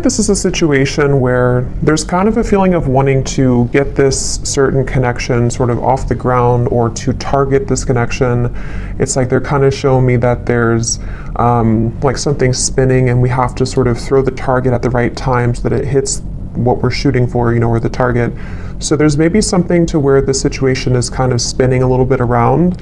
This is a situation where there's kind of a feeling of wanting to get this certain connection sort of off the ground or to target this connection. It's like they're kind of showing me that there's like something spinning and we have to sort of throw the target at the right time so that it hits what we're shooting for, or the target. So there's maybe something to where the situation is kind of spinning a little bit around.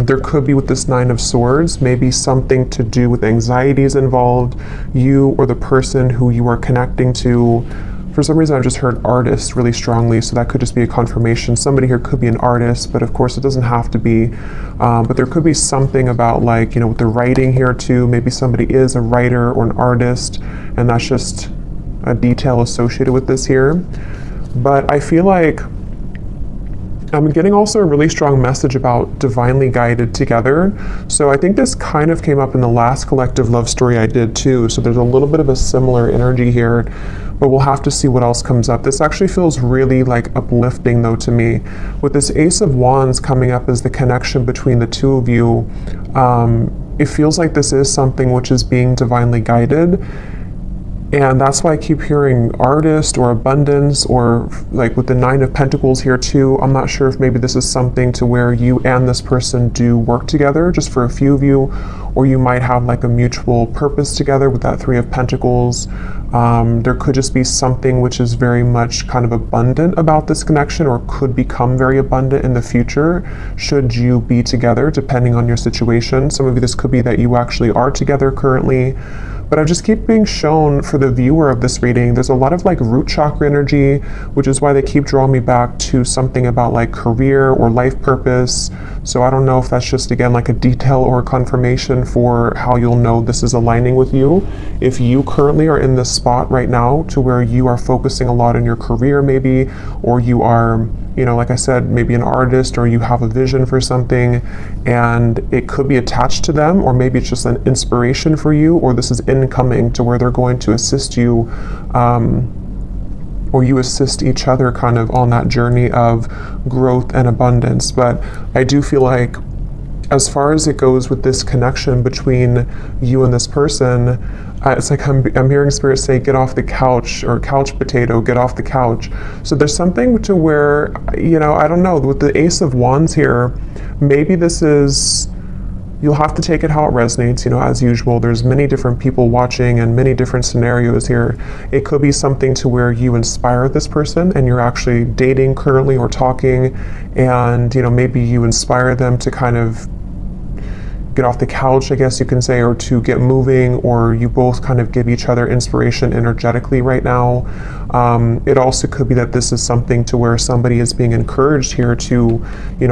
There could be with this Nine of Swords, maybe something to do with anxieties involved, you or the person who you are connecting to. For some reason, I've just heard artist really strongly, so that could just be a confirmation. Somebody here could be an artist, but of course it doesn't have to be. But there could be something about like, with the writing here too, maybe somebody is a writer or an artist, and that's just a detail associated with this here. But I feel like I'm getting also a really strong message about divinely guided together. So I think this kind of came up in the last collective love story I did too. So there's a little bit of a similar energy here, but we'll have to see what else comes up. This actually feels really like uplifting though to me. With this Ace of Wands coming up as the connection between the two of you, it feels like this is something which is being divinely guided. And that's why I keep hearing artist or abundance, or like with the Nine of Pentacles here too. I'm not sure if maybe this is something to where you and this person do work together, just for a few of you, or you might have like a mutual purpose together with that Three of Pentacles. There could just be something which is very much kind of abundant about this connection, or could become very abundant in the future should you be together, depending on your situation. Some of you, this could be that you actually are together currently. But I just keep being shown for the viewer of this reading, there's a lot of like root chakra energy, which is why they keep drawing me back to something about like career or life purpose. So I don't know if that's just, again, like a detail or a confirmation for how you'll know this is aligning with you. If you currently are in this spot right now to where you are focusing a lot on your career maybe, or you are, like I said, maybe an artist, or you have a vision for something and it could be attached to them, or maybe it's just an inspiration for you, or this is incoming to where they're going to assist you, or you assist each other kind of on that journey of growth and abundance. But I do feel like as far as it goes with this connection between you and this person, it's like I'm hearing Spirit say, get off the couch, or couch potato, get off the couch. So there's something to where, I don't know, with the Ace of Wands here, maybe this is, you'll have to take it how it resonates, as usual. There's many different people watching and many different scenarios here. It could be something to where you inspire this person and you're actually dating currently or talking, and, maybe you inspire them to kind of get off the couch, I guess you can say, or to get moving, or you both kind of give each other inspiration energetically right now. It also could be that this is something to where somebody is being encouraged here to,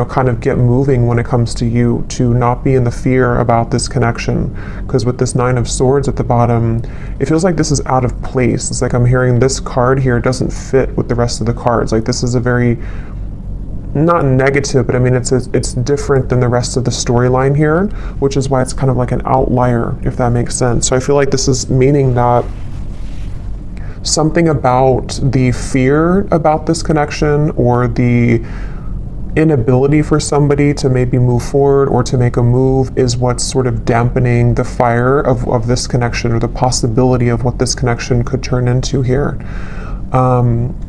kind of get moving when it comes to you, to not be in the fear about this connection. Because with this Nine of Swords at the bottom, it feels like this is out of place. It's like I'm hearing this card here doesn't fit with the rest of the cards. Like this is a very, not negative, but I mean, it's different than the rest of the storyline here, which is why it's kind of like an outlier, if that makes sense. So I feel like this is meaning that something about the fear about this connection, or the inability for somebody to maybe move forward or to make a move, is what's sort of dampening the fire of this connection, or the possibility of what this connection could turn into here.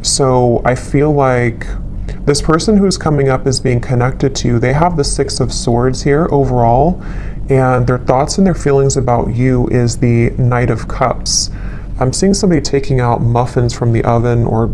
So I feel like this person who's coming up is being connected to, they have the Six of Swords here overall, and their thoughts and their feelings about you is the Knight of Cups. I'm seeing somebody taking out muffins from the oven, or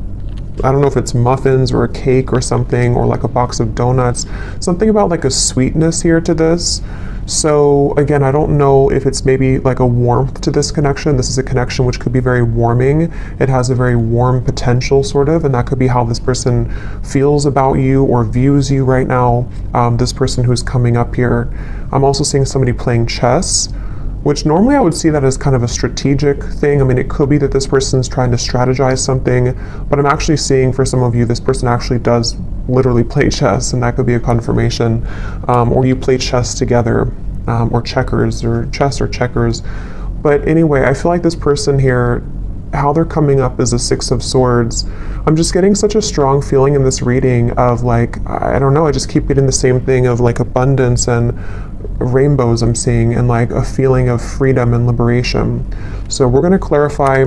I don't know if it's muffins or a cake or something, or like a box of donuts. Something about like a sweetness here to this. So again, I don't know if it's maybe like a warmth to this connection. This is a connection which could be very warming. It has a very warm potential sort of, and that could be how this person feels about you or views you right now, this person who's coming up here. I'm also seeing somebody playing chess, which normally I would see that as kind of a strategic thing. I mean, it could be that this person's trying to strategize something, but I'm actually seeing for some of you, this person actually does literally play chess, and that could be a confirmation. Or you play chess together, or checkers, or chess or checkers. But anyway, I feel like this person here, how they're coming up is a Six of Swords. I'm just getting such a strong feeling in this reading of like, I don't know, I just keep getting the same thing of like abundance and rainbows I'm seeing, and like a feeling of freedom and liberation. So we're going to clarify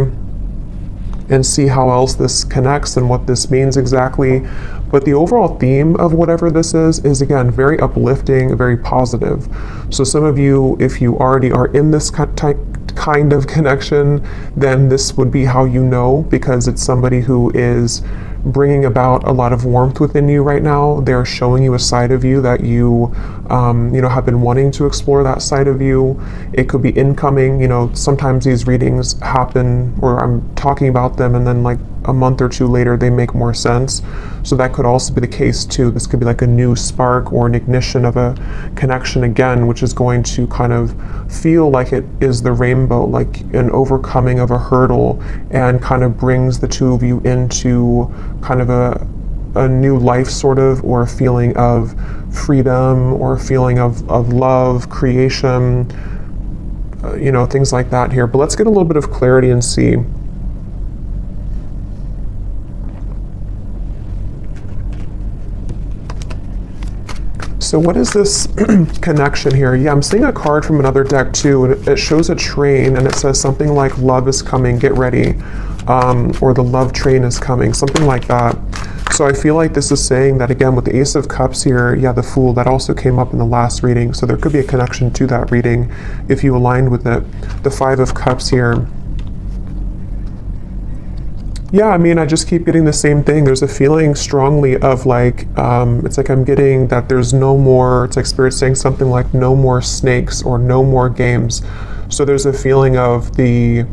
and see how else this connects and what this means exactly. But the overall theme of whatever this is again, very uplifting, very positive. So some of you, if you already are in this kind of connection, then this would be how you know, because it's somebody who is bringing about a lot of warmth within you right now. They're showing you a side of you that you, have been wanting to explore that side of you. It could be incoming. Sometimes these readings happen, or I'm talking about them, and then like a month or two later, they make more sense. So that could also be the case too. This could be like a new spark or an ignition of a connection again, which is going to kind of feel like it is the rainbow, like an overcoming of a hurdle, and kind of brings the two of you into kind of a new life sort of, or a feeling of freedom, or a feeling of love, creation, things like that here. But let's get a little bit of clarity and see. So what is this connection here? Yeah, I'm seeing a card from another deck too, and it shows a train, and it says something like love is coming, get ready, or the love train is coming, something like that. So I feel like this is saying that, again, with the Ace of Cups here, yeah, the Fool, that also came up in the last reading, so there could be a connection to that reading if you aligned with it. The Five of Cups here. Yeah, I mean, I just keep getting the same thing. There's a feeling strongly of like, it's like I'm getting that there's no more, it's like Spirit saying something like no more snakes or no more games. So there's a feeling of the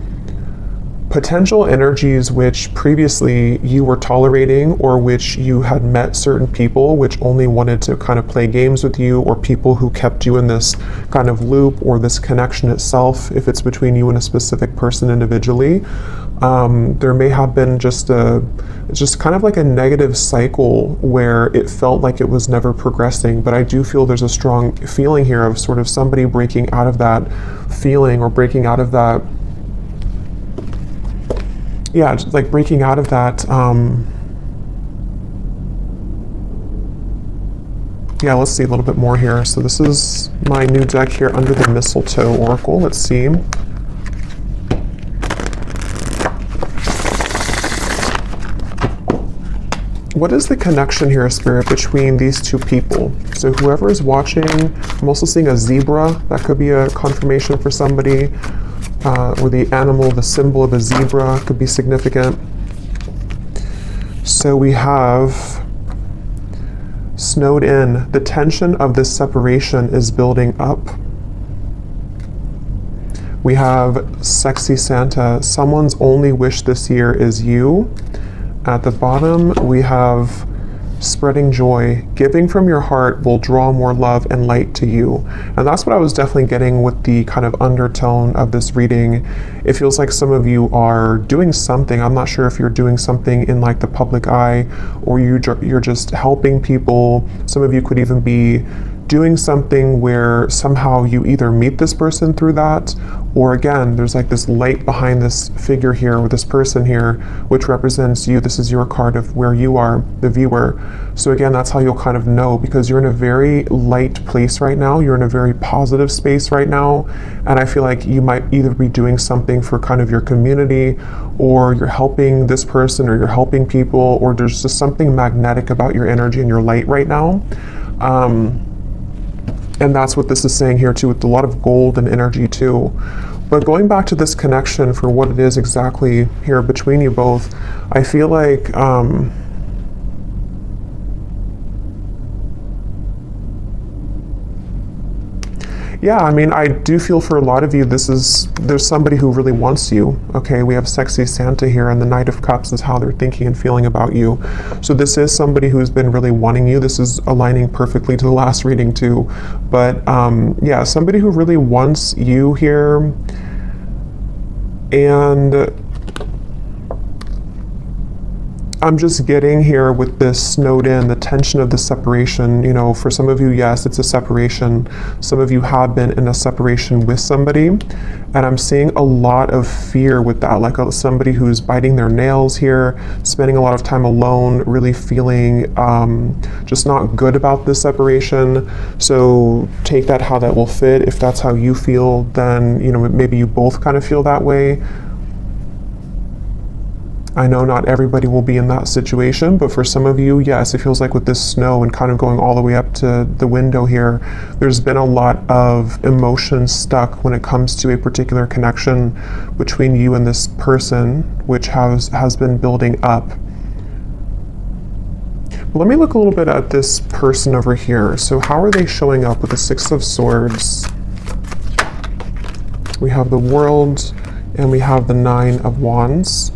potential energies which previously you were tolerating, or which you had met certain people which only wanted to kind of play games with you, or people who kept you in this kind of loop, or this connection itself, if it's between you and a specific person individually. There may have been just kind of like a negative cycle where it felt like it was never progressing. But I do feel there's a strong feeling here of sort of somebody breaking out of that feeling, or breaking out of that, yeah, just like breaking out of that, yeah, let's see a little bit more here. So this is my new deck here, Under the Mistletoe Oracle. Let's see. What is the connection here, Spirit, between these two people? So whoever is watching, I'm also seeing a zebra. That could be a confirmation for somebody. Or the animal, the symbol of a zebra could be significant. So we have snowed in. The tension of this separation is building up. We have sexy Santa. Someone's only wish this year is you. At the bottom, we have spreading joy. Giving from your heart will draw more love and light to you. And that's what I was definitely getting with the kind of undertone of this reading. It feels like some of you are doing something. I'm not sure if you're doing something in like the public eye, or you're just helping people. Some of you could even be doing something where somehow you either meet this person through that, or again, there's like this light behind this figure here, or this person here, which represents you. This is your card of where you are, the viewer. So again, that's how you'll kind of know, because you're in a very light place right now. You're in a very positive space right now. And I feel like you might either be doing something for kind of your community, or you're helping this person, or you're helping people, or there's just something magnetic about your energy and your light right now. And that's what this is saying here too, with a lot of gold and energy too. But going back to this connection for what it is exactly here between you both, I feel like, yeah, I mean, I do feel for a lot of you, there's somebody who really wants you, okay? We have sexy Santa here, and the Knight of Cups is how they're thinking and feeling about you. So this is somebody who's been really wanting you. This is aligning perfectly to the last reading too. But yeah, somebody who really wants you here. And I'm just getting here with this snowed in, the tension of the separation. For some of you, yes, it's a separation. Some of you have been in a separation with somebody. And I'm seeing a lot of fear with that, like somebody who's biting their nails here, spending a lot of time alone, really feeling just not good about this separation. So take that how that will fit. If that's how you feel, then maybe you both kind of feel that way. I know not everybody will be in that situation, but for some of you, yes, it feels like with this snow and kind of going all the way up to the window here, there's been a lot of emotion stuck when it comes to a particular connection between you and this person, which has been building up. But let me look a little bit at this person over here. So how are they showing up with the Six of Swords? We have the World and we have the Nine of Wands.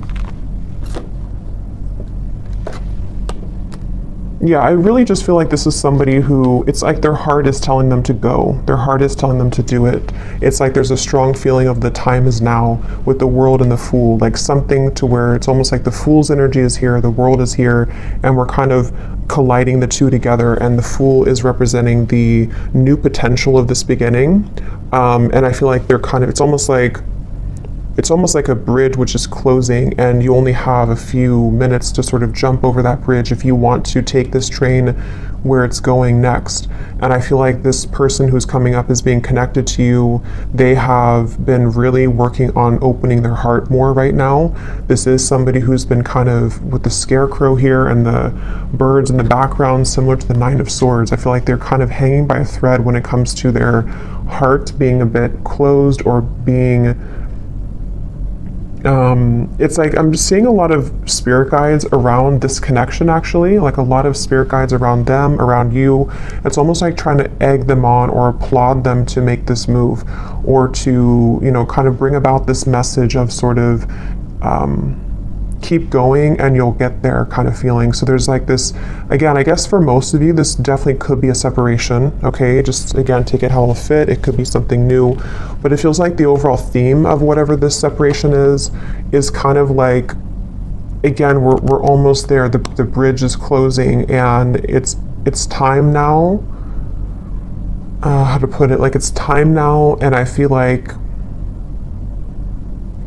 Yeah, I really just feel like this is somebody who, it's like their heart is telling them to go. Their heart is telling them to do it. It's like there's a strong feeling of the time is now with the World and the Fool, like something to where it's almost like the Fool's energy is here, the World is here, and we're kind of colliding the two together, and the Fool is representing the new potential of this beginning. And I feel like they're kind of, it's almost like a bridge which is closing, and you only have a few minutes to sort of jump over that bridge if you want to take this train where it's going next. And I feel like this person who's coming up is being connected to you. They have been really working on opening their heart more right now. This is somebody who's been kind of with the scarecrow here and the birds in the background, similar to the Nine of Swords. I feel like they're kind of hanging by a thread when it comes to their heart being a bit closed or being it's like I'm just seeing a lot of spirit guides around this connection, actually, like a lot of spirit guides around them, around you. It's almost like trying to egg them on or applaud them to make this move, or to, you know, kind of bring about this message of sort of keep going and you'll get there kind of feeling. So there's like this, again, I guess for most of you, this definitely could be a separation, okay? Just, again, take it how it'll fit. It could be something new, but it feels like the overall theme of whatever this separation is kind of like, again, we're almost there. The bridge is closing, and it's time now. How to put it? Like, it's time now, and I feel like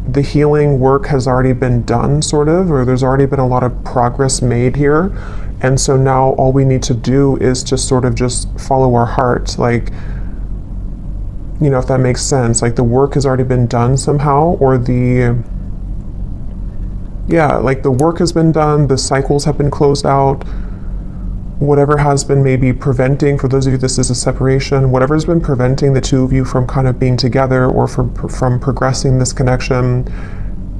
the healing work has already been done, sort of, or there's already been a lot of progress made here. And so now all we need to do is to sort of just follow our heart. Like, you know, if that makes sense, like the work has already been done somehow, or like the work has been done, the cycles have been closed out. Whatever has been maybe preventing, for those of you this is a separation, whatever's been preventing the two of you from kind of being together or from progressing this connection,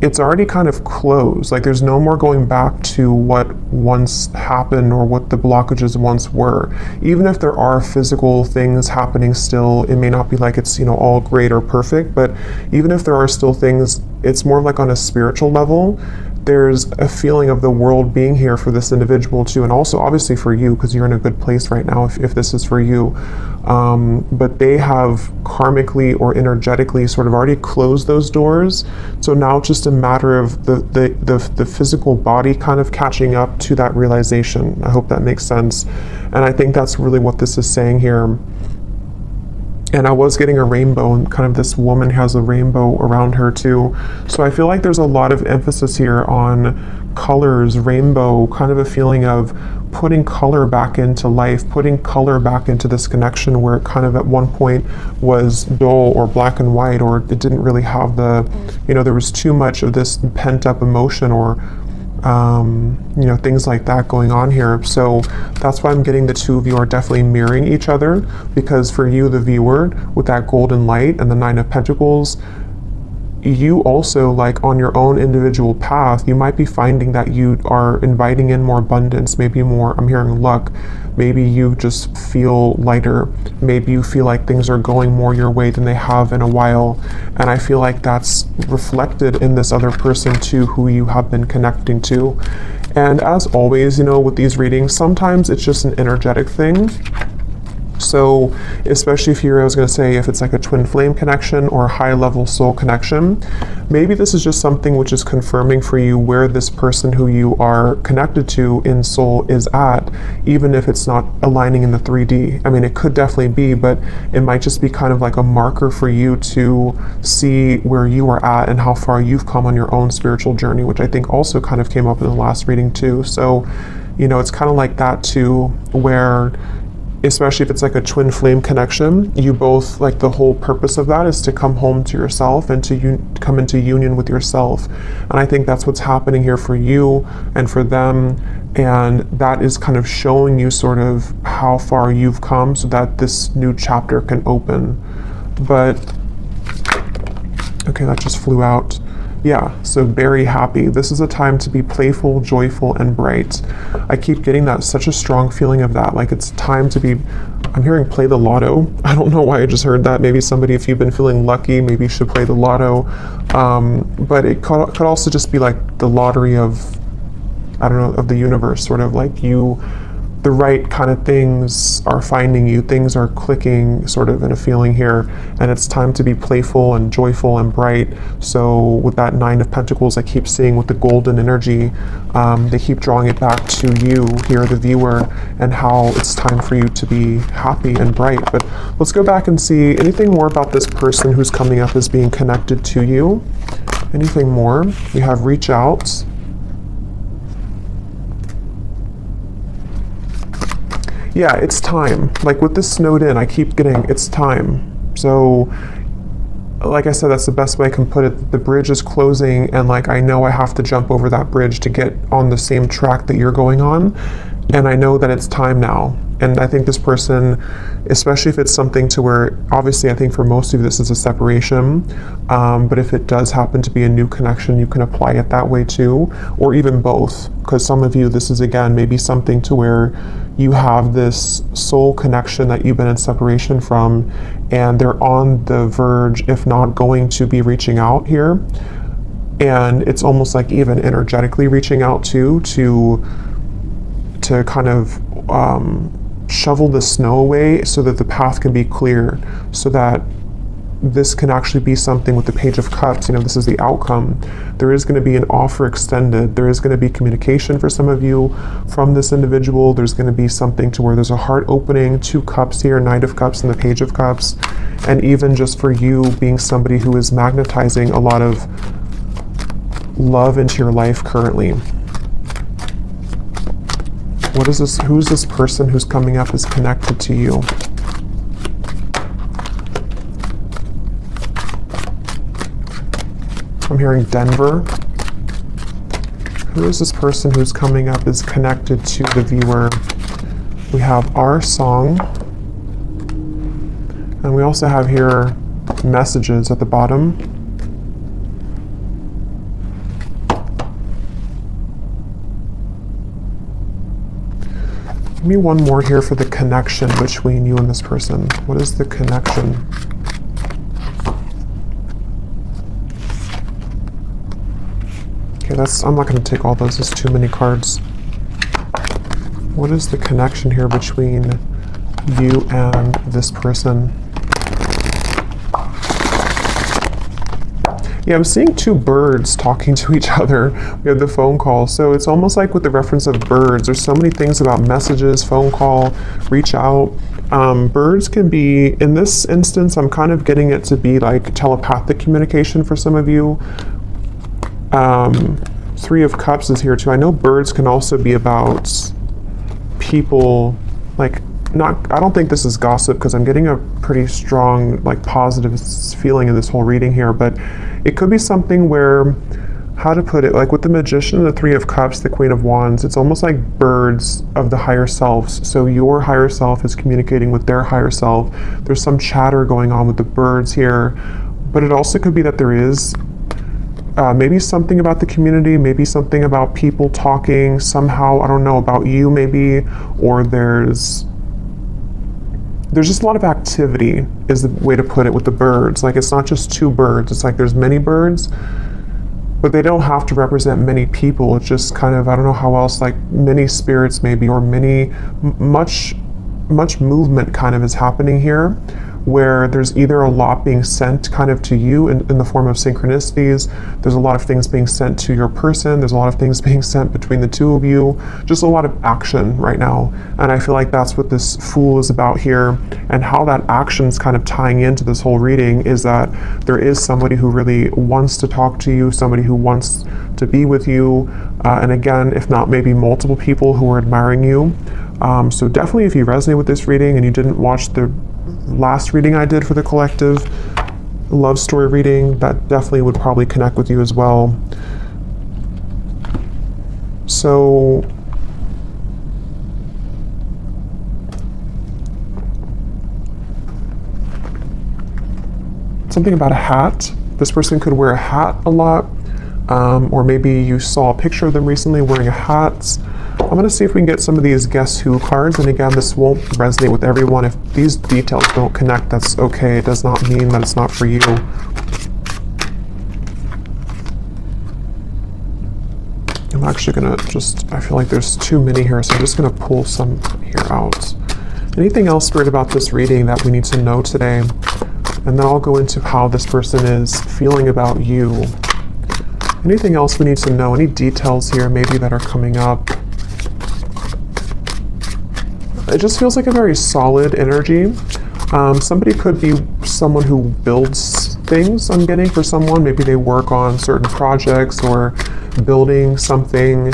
it's already kind of closed. Like there's no more going back to what once happened or what the blockages once were. Even if there are physical things happening still, it may not be like it's, you know, all great or perfect, but even if there are still things, it's more like on a spiritual level. There's a feeling of the world being here for this individual too, and also obviously for you, because you're in a good place right now if this is for you. But they have karmically or energetically sort of already closed those doors. So now it's just a matter of the physical body kind of catching up to that realization. I hope that makes sense. And I think that's really what this is saying here. And I was getting a rainbow, and kind of this woman has a rainbow around her too. So I feel like there's a lot of emphasis here on colors, rainbow, kind of a feeling of putting color back into life, putting color back into this connection where it kind of at one point was dull or black and white, or it didn't really have the, you know, there was too much of this pent up emotion or you know, things like that going on here. So that's why I'm getting the two of you are definitely mirroring each other, because for you, the viewer, with that golden light and the Nine of Pentacles, you also, like on your own individual path, you might be finding that you are inviting in more abundance, maybe more, I'm hearing luck. Maybe you just feel lighter. Maybe you feel like things are going more your way than they have in a while. And I feel like that's reflected in this other person too, who you have been connecting to. And as always, you know, with these readings, sometimes it's just an energetic thing. So especially if you're, I was going to say, if it's like a twin flame connection or a high level soul connection, maybe this is just something which is confirming for you where this person who you are connected to in soul is at, even if it's not aligning in the 3D. I mean, it could definitely be, but it might just be kind of like a marker for you to see where you are at and how far you've come on your own spiritual journey, which I think also kind of came up in the last reading too. So, you know, it's kind of like that too, where especially if it's like a twin flame connection, you both, like, the whole purpose of that is to come home to yourself and to come into union with yourself. And I think that's what's happening here for you and for them. And that is kind of showing you sort of how far you've come so that this new chapter can open. But, okay, that just flew out. Yeah, so very happy. This is a time to be playful, joyful, and bright. I keep getting that, such a strong feeling of that. Like, it's time to be, I'm hearing play the lotto. I don't know why I just heard that. Maybe somebody, if you've been feeling lucky, maybe you should play the lotto. But it could also just be like the lottery of, I don't know, of the universe, sort of like the right kind of things are finding you, things are clicking sort of in a feeling here, and it's time to be playful and joyful and bright. So with that Nine of Pentacles, I keep seeing with the golden energy, they keep drawing it back to you here, the viewer, and how it's time for you to be happy and bright. But let's go back and see anything more about this person who's coming up as being connected to you. Anything more? We have reach out. Yeah, it's time. Like with this snowed in, I keep getting, it's time. So, like I said, that's the best way I can put it. The bridge is closing, and like I know I have to jump over that bridge to get on the same track that you're going on. And I know that it's time now. And I think this person, especially if it's something to where, obviously I think for most of you this is a separation, but if it does happen to be a new connection, you can apply it that way too, or even both. Because some of you, this is again maybe something to where you have this soul connection that you've been in separation from, and they're on the verge, if not going to be reaching out here. And it's almost like even energetically reaching out too, to kind of shovel the snow away so that the path can be clear, so that this can actually be something with the Page of Cups. You know, this is the outcome. There is going to be an offer extended. There is going to be communication for some of you from this individual. There's going to be something to where there's a heart opening, 2 cups here, Knight of Cups and the Page of Cups. And even just for you being somebody who is magnetizing a lot of love into your life currently. What is this? Who's this person who's coming up is connected to you? I'm hearing Denver. Who is this person who's coming up is connected to the viewer? We have our song. And we also have here messages at the bottom. Give me one more here for the connection between you and this person. What is the connection? Okay, I'm not going to take all those. There's too many cards. What is the connection here between you and this person? Yeah, I'm seeing 2 birds talking to each other. We have the phone call. So it's almost like with the reference of birds, there's so many things about messages, phone call, reach out. Birds can be, in this instance, I'm kind of getting it to be like telepathic communication for some of you. 3 of Cups is here too. I know birds can also be about people, like, I don't think this is gossip because I'm getting a pretty strong, like, positive feeling in this whole reading here, but it could be something where, how to put it, like with the Magician and the 3 of Cups, the Queen of Wands, it's almost like birds of the higher selves. So your higher self is communicating with their higher self. There's some chatter going on with the birds here, but it also could be that there is maybe something about the community, maybe something about people talking somehow, I don't know, about you maybe, or there's just a lot of activity is the way to put it with the birds. Like, it's not just 2 birds, it's like there's many birds, but they don't have to represent many people. It's just kind of, I don't know how else, like many spirits maybe, or much movement kind of is happening here, where there's either a lot being sent kind of to you in the form of synchronicities, there's a lot of things being sent to your person, there's a lot of things being sent between the 2 of you, just a lot of action right now. And I feel like that's what this Fool is about here, and how that action's kind of tying into this whole reading is that there is somebody who really wants to talk to you, somebody who wants to be with you, and again, if not maybe multiple people who are admiring you, So definitely if you resonate with this reading and you didn't watch the last reading I did for the collective love story reading, that definitely would probably connect with you as well. So something about a hat. This person could wear a hat a lot, or maybe you saw a picture of them recently wearing a hat. I'm going to see if we can get some of these Guess Who cards, and again, this won't resonate with everyone. If these details don't connect, that's okay. It does not mean that it's not for you. I'm actually going to I feel like there's too many here, so I'm just going to pull some here out. Anything else, Spirit, about this reading that we need to know today? And then I'll go into how this person is feeling about you. Anything else we need to know? Any details here maybe that are coming up? It just feels like a very solid energy. Somebody could be someone who builds things, I'm getting, for someone. Maybe they work on certain projects or building something.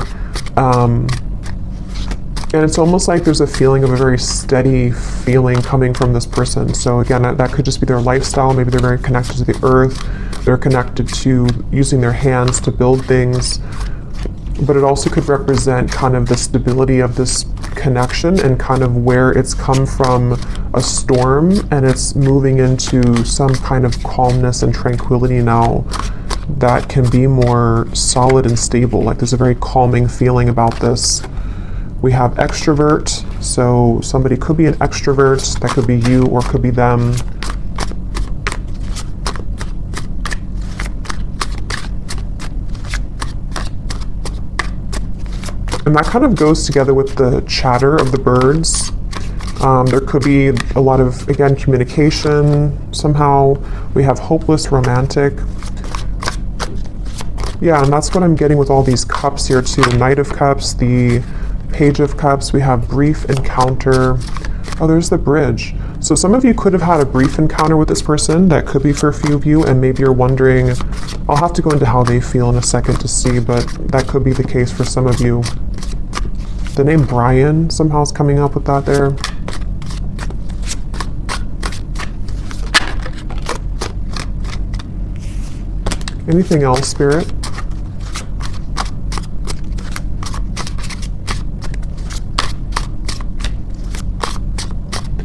And it's almost like there's a feeling of a very steady feeling coming from this person. So again, that could just be their lifestyle. Maybe they're very connected to the earth. They're connected to using their hands to build things. But it also could represent kind of the stability of this connection and kind of where it's come from a storm and it's moving into some kind of calmness and tranquility now that can be more solid and stable. Like there's a very calming feeling about this. We have extrovert, so somebody could be an extrovert, that could be you or could be them. And that kind of goes together with the chatter of the birds. There could be a lot of, again, communication somehow. We have hopeless romantic. Yeah, and that's what I'm getting with all these cups here too. Knight of Cups, the Page of Cups, we have brief encounter. Oh, there's the bridge. So some of you could have had a brief encounter with this person. That could be for a few of you, and maybe you're wondering, I'll have to go into how they feel in a second to see, but that could be the case for some of you. The name Brian somehow is coming up with that there. Anything else, Spirit?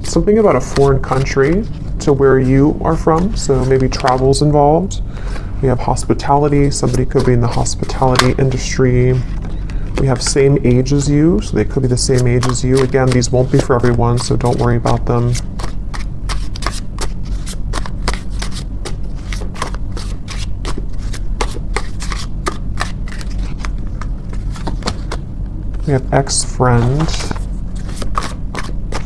Something about a foreign country to where you are from, so maybe travel's involved. We have hospitality, somebody could be in the hospitality industry. We have same age as you, so they could be the same age as you. Again, these won't be for everyone, so don't worry about them. We have ex-friend.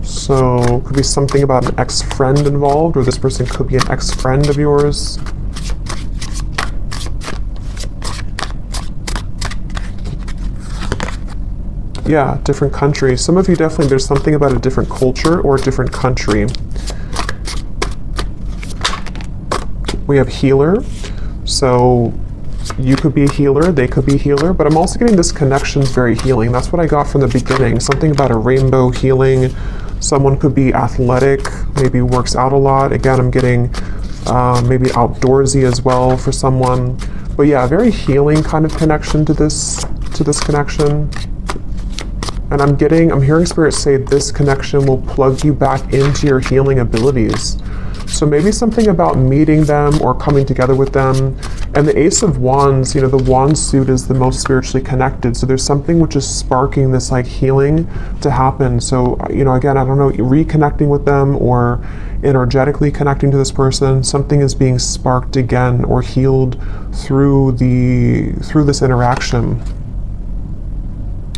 So could be something about an ex-friend involved, or this person could be an ex-friend of yours. Yeah, different country. Some of you definitely, there's something about a different culture or a different country. We have healer. So you could be a healer, they could be a healer, but I'm also getting this connection's very healing. That's what I got from the beginning. Something about a rainbow healing. Someone could be athletic, maybe works out a lot. Again, I'm getting maybe outdoorsy as well for someone. But yeah, very healing kind of connection to this connection. And I'm hearing Spirit say this connection will plug you back into your healing abilities. So maybe something about meeting them or coming together with them. And the Ace of Wands, the wand suit is the most spiritually connected. So there's something which is sparking this like healing to happen. So, again, I don't know, reconnecting with them or energetically connecting to this person, something is being sparked again or healed through this interaction.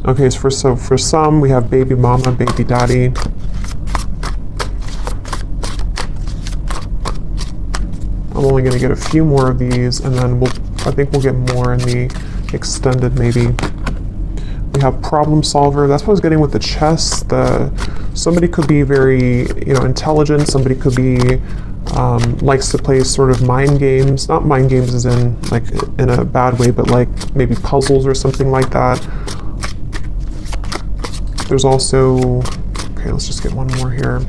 Okay, so for some, we have baby mama, baby daddy. I'm only going to get a few more of these, and then I think we'll get more in the extended maybe. We have problem solver. That's what I was getting with the chess. Somebody could be very, intelligent. Somebody could be likes to play sort of mind games. Not mind games as in like in a bad way, but like maybe puzzles or something like that. There's also, okay, let's just get one more here.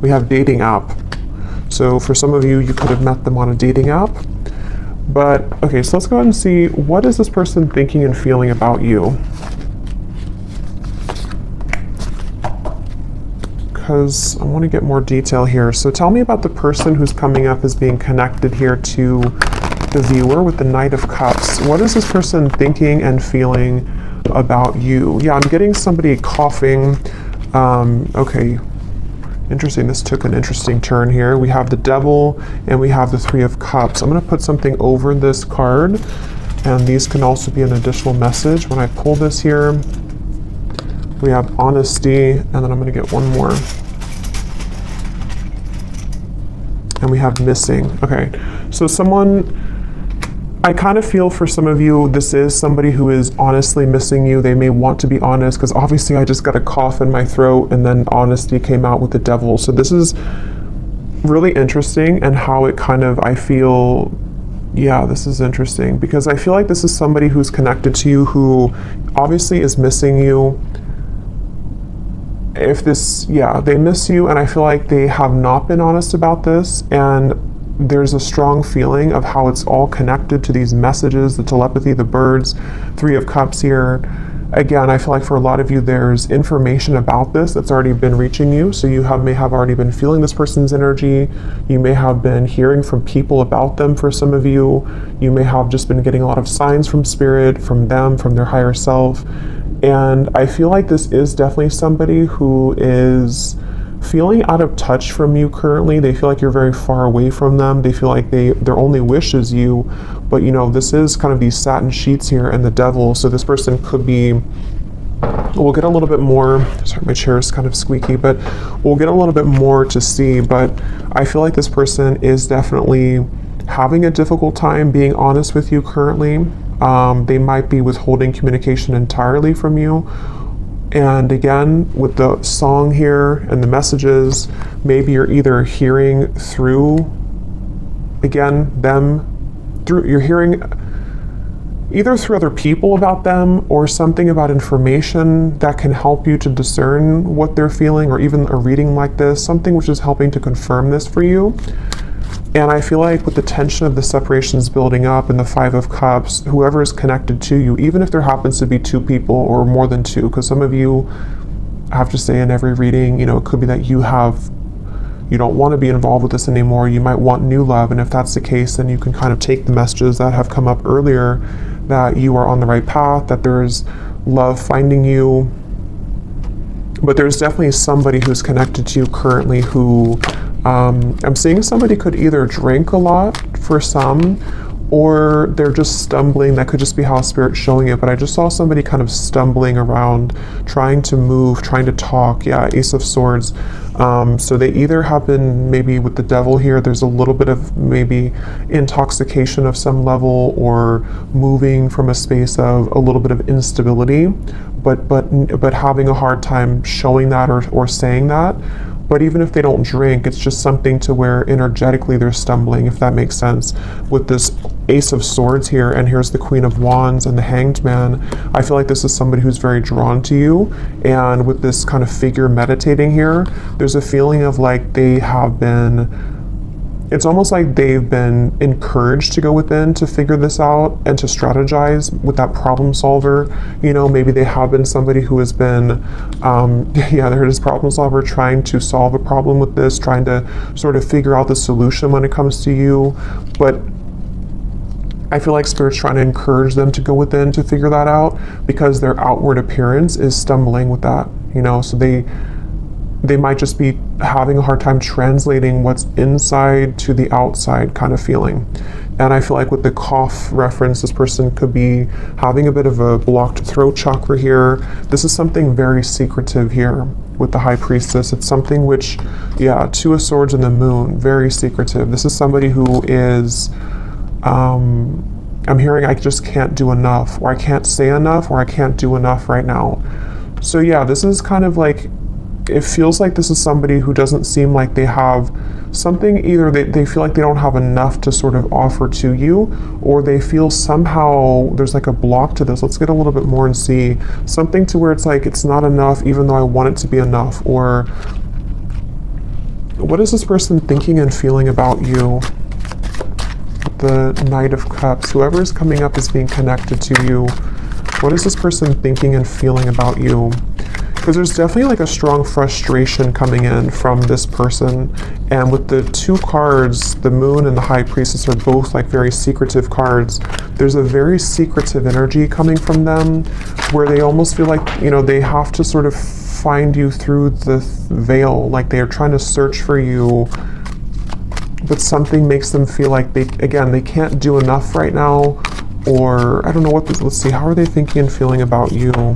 We have dating app. So for some of you, you could have met them on a dating app. But, okay, so let's go ahead and see, what is this person thinking and feeling about you? Because I want to get more detail here. So tell me about the person who's coming up as being connected here to the viewer with the Knight of Cups. What is this person thinking and feeling about you? Yeah, I'm getting somebody coughing. Okay, interesting. This took an interesting turn here. We have the Devil and we have the Three of Cups. I'm going to put something over this card, and these can also be an additional message. When I pull this here, we have honesty, and then I'm going to get one more. And we have missing. Okay, so I kind of feel for some of you, this is somebody who is honestly missing you. They may want to be honest, because obviously I just got a cough in my throat and then honesty came out with the Devil. So this is really interesting, and how it kind of, I feel, yeah, this is interesting, because I feel like this is somebody who's connected to you who obviously is missing you. If this, yeah, they miss you, and I feel like they have not been honest about this, and there's a strong feeling of how it's all connected to these messages, the telepathy, the birds, Three of Cups here. Again, I feel like for a lot of you, there's information about this that's already been reaching you. So you may have already been feeling this person's energy. You may have been hearing from people about them for some of you. You may have just been getting a lot of signs from spirit, from them, from their higher self. And I feel like this is definitely somebody who is feeling out of touch from you currently. They feel like you're very far away from them. They feel like their only wish is you. But you know, this is kind of these satin sheets here and the Devil. So this person could be, we'll get a little bit more, sorry, my chair is kind of squeaky, but we'll get a little bit more to see. But I feel like this person is definitely having a difficult time being honest with you currently. They might be withholding communication entirely from you. And again, with the song here and the messages, maybe you're either hearing through, again, them, you're hearing either through other people about them, or something about information that can help you to discern what they're feeling, or even a reading like this, something which is helping to confirm this for you. And I feel like with the tension of the separations building up and the Five of Cups, whoever is connected to you, even if there happens to be two people or more than two, because some of you, I have to say in every reading, you know, it could be that you don't want to be involved with this anymore. You might want new love. And if that's the case, then you can kind of take the messages that have come up earlier, that you are on the right path, that there's love finding you. But there's definitely somebody who's connected to you currently who, I'm seeing somebody could either drink a lot for some, or they're just stumbling. That could just be how Spirit's showing it. But I just saw somebody kind of stumbling around, trying to move, trying to talk. Yeah, Ace of Swords. So they either have been, maybe with the Devil here, there's a little bit of maybe intoxication of some level, or moving from a space of a little bit of instability, but having a hard time showing that or saying that. But even if they don't drink, it's just something to where energetically they're stumbling, if that makes sense. With this Ace of Swords here, and here's the Queen of Wands and the Hanged Man, I feel like this is somebody who's very drawn to you. And with this kind of figure meditating here, there's a feeling of like they have been, it's almost like they've been encouraged to go within to figure this out and to strategize with that problem solver. You know, maybe they have been somebody who has been, yeah, they're this problem solver trying to solve a problem with this, trying to sort of figure out the solution when it comes to you. But I feel like Spirit's trying to encourage them to go within to figure that out, because their outward appearance is stumbling with that, you know, so they might just be having a hard time translating what's inside to the outside kind of feeling. And I feel like with the cough reference, this person could be having a bit of a blocked throat chakra here. This is something very secretive here with the High Priestess. It's something which, yeah, Two of Swords and the Moon, very secretive. This is somebody who is, I'm hearing I just can't do enough, or I can't say enough, or I can't do enough right now. So yeah, this is kind of like, it feels like this is somebody who doesn't seem like they have something, either they feel like they don't have enough to sort of offer to you, or they feel somehow there's like a block to this. Let's get a little bit more and see something to where it's like it's not enough even though I want it to be enough. Or what is this person thinking and feeling about you? The Knight of Cups, whoever is coming up is being connected to you. What is this person thinking and feeling about you? Because there's definitely like a strong frustration coming in from this person. And with the two cards, the Moon and the High Priestess are both like very secretive cards. There's a very secretive energy coming from them where they almost feel like, you know, they have to sort of find you through the veil. Like they are trying to search for you, but something makes them feel like they can't do enough right now. Or I don't know what this, let's see, how are they thinking and feeling about you?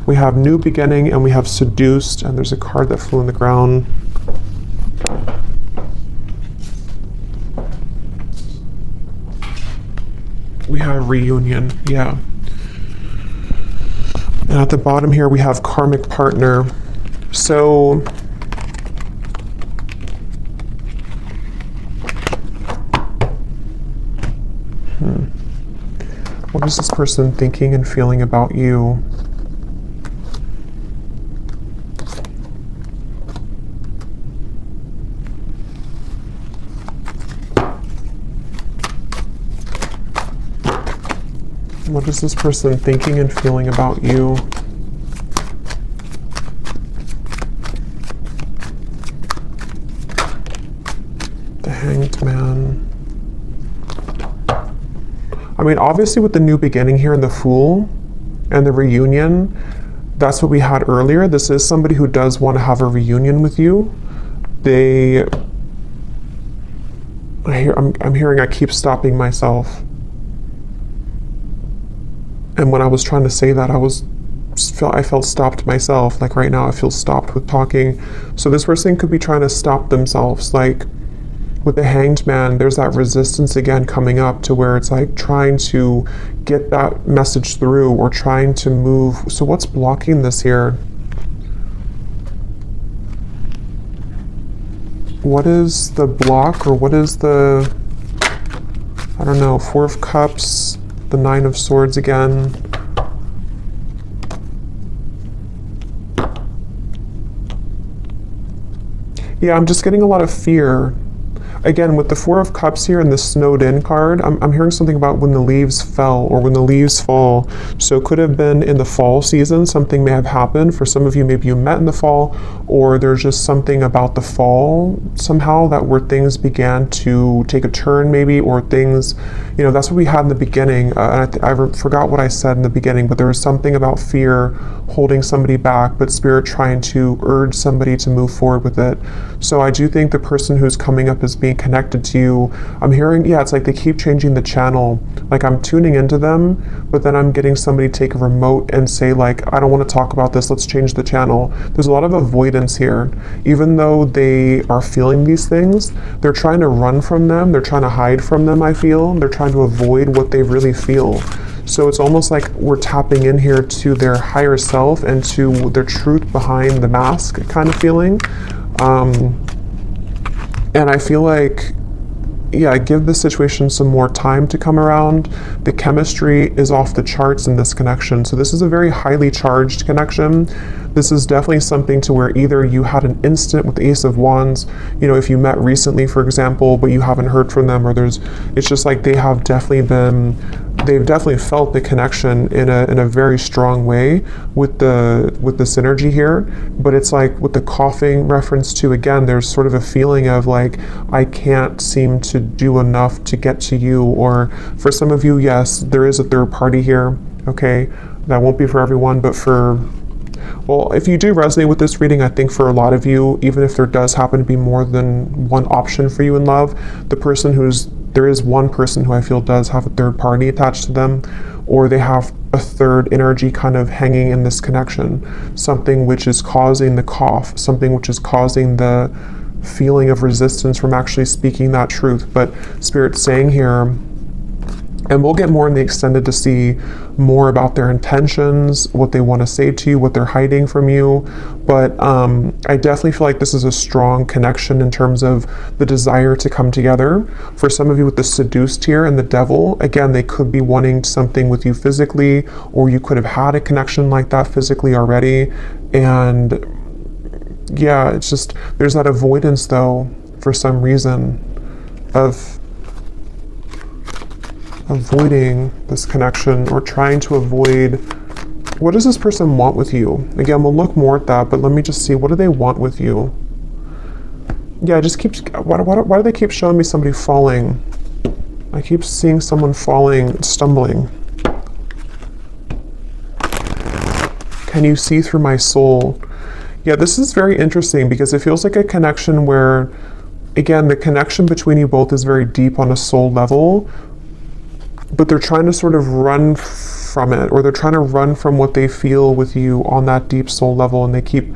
We have New Beginning and we have Seduced, and there's a card that flew in the ground. We have Reunion, yeah. And at the bottom here we have Karmic Partner. So what is this person thinking and feeling about you? What is this person thinking and feeling about you? The Hanged Man. I mean, obviously with the New Beginning here and the Fool and the Reunion, that's what we had earlier. This is somebody who does want to have a reunion with you. I'm hearing, I keep stopping myself. And when I was trying to say that, I felt stopped myself. Like right now I feel stopped with talking. So this person could be trying to stop themselves. Like with the Hanged Man, there's that resistance again coming up to where it's like trying to get that message through or trying to move. So what's blocking this here? What is the block, or what is the, I don't know, Four of Cups, the Nine of Swords again. Yeah, I'm just getting a lot of fear. Again, with the Four of Cups here and the Snowed In card, I'm hearing something about when the leaves fell or when the leaves fall. So it could have been in the fall season, something may have happened. For some of you, maybe you met in the fall, or there's just something about the fall somehow that where things began to take a turn maybe, or things, you know, that's what we had in the beginning. And I forgot what I said in the beginning, but there was something about fear holding somebody back, but Spirit trying to urge somebody to move forward with it. So I do think the person who's coming up is being connected to you. I'm hearing, yeah, it's like they keep changing the channel. Like I'm tuning into them, but then I'm getting somebody take a remote and say like, I don't want to talk about this, let's change the channel. There's a lot of avoidance here. Even though they are feeling these things, they're trying to run from them, they're trying to hide from them, I feel. They're trying to avoid what they really feel. So it's almost like we're tapping in here to their higher self and to their truth behind the mask kind of feeling. And I feel like, yeah, give this situation some more time to come around. The chemistry is off the charts in this connection. So this is a very highly charged connection. This is definitely something to where either you had an instant with the Ace of Wands, you know, if you met recently, for example, but you haven't heard from them, or it's just like they've definitely felt the connection in a very strong way with the synergy here. But it's like with the coughing reference to, again, there's sort of a feeling of like, I can't seem to do enough to get to you. Or for some of you, yes, there is a third party here. Okay, that won't be for everyone, but well, if you do resonate with this reading, I think for a lot of you, even if there does happen to be more than one option for you in love, there is one person who I feel does have a third party attached to them, or they have a third energy kind of hanging in this connection, something which is causing the cough, something which is causing the feeling of resistance from actually speaking that truth. But Spirit's saying here, And we'll get more in the extended to see more about their intentions, what they want to say to you, what they're hiding from you. But I definitely feel like this is a strong connection in terms of the desire to come together. For some of you with the seduced here and the devil, again, they could be wanting something with you physically, or you could have had a connection like that physically already. And yeah, it's just, there's that avoidance though, for some reason, of avoiding this connection or trying to avoid. What does this person want with you? Again, we'll look more at that, but let me just see, what do they want with you? Yeah, it just keeps, why do they keep showing me somebody falling? I keep seeing someone falling, stumbling. Can you see through my soul? Yeah, this is very interesting because it feels like a connection where, again, the connection between you both is very deep on a soul level, but they're trying to sort of run from it, or they're trying to run from what they feel with you on that deep soul level, and they keep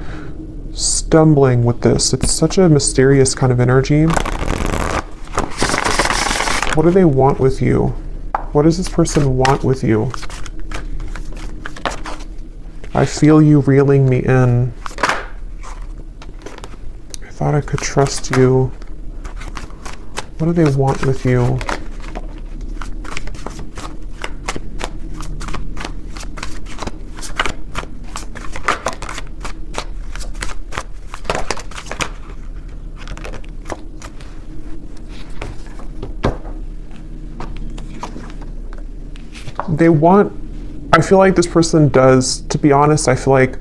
stumbling with this. It's such a mysterious kind of energy. What do they want with you? What does this person want with you? I feel you reeling me in. I thought I could trust you. What do they want with you? They want, I feel like this person does, to be honest, I feel like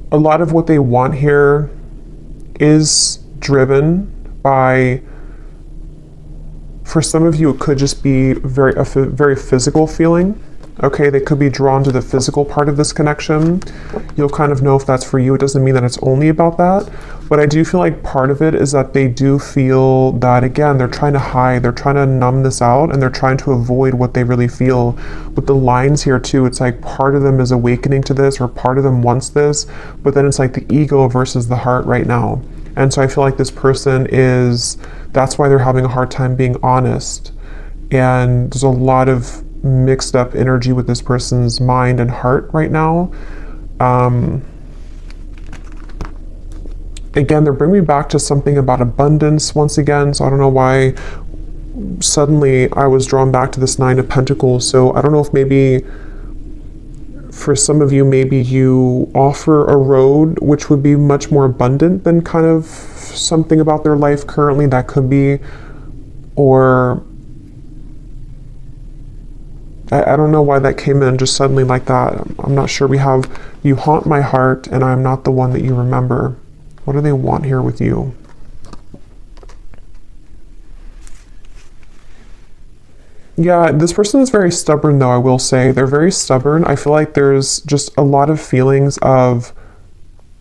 a lot of what they want here is driven by, for some of you, it could just be a very physical feeling. Okay, they could be drawn to the physical part of this connection. You'll kind of know if that's for you. It doesn't mean that it's only about that, but I do feel like part of it is that they do feel that, again, they're trying to hide, they're trying to numb this out, and they're trying to avoid what they really feel. With the lines here too, it's like part of them is awakening to this, or part of them wants this, but then it's like the ego versus the heart right now. And so I feel like this person is, that's why they're having a hard time being honest. And there's a lot of mixed up energy with this person's mind and heart right now. Again, they're bringing me back to something about abundance once again, so I don't know why suddenly I was drawn back to this Nine of Pentacles. So I don't know if maybe for some of you, maybe you offer a road which would be much more abundant than kind of something about their life currently. That could be, or I don't know why that came in just suddenly like that. I'm not sure. We have, you haunt my heart and I'm not the one that you remember. What do they want here with you? Yeah, this person is very stubborn though, I will say. They're very stubborn. I feel like there's just a lot of feelings of,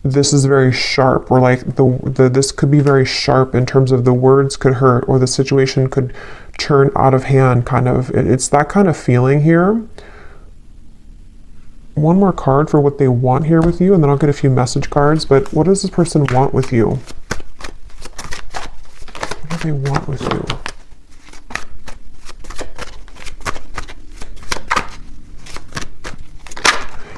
this is very sharp, or like this could be very sharp in terms of the words could hurt, or the situation could turn out of hand, kind of. It's that kind of feeling here. One more card for what they want here with you, and then I'll get a few message cards. But what does this person want with you? What do they want with you?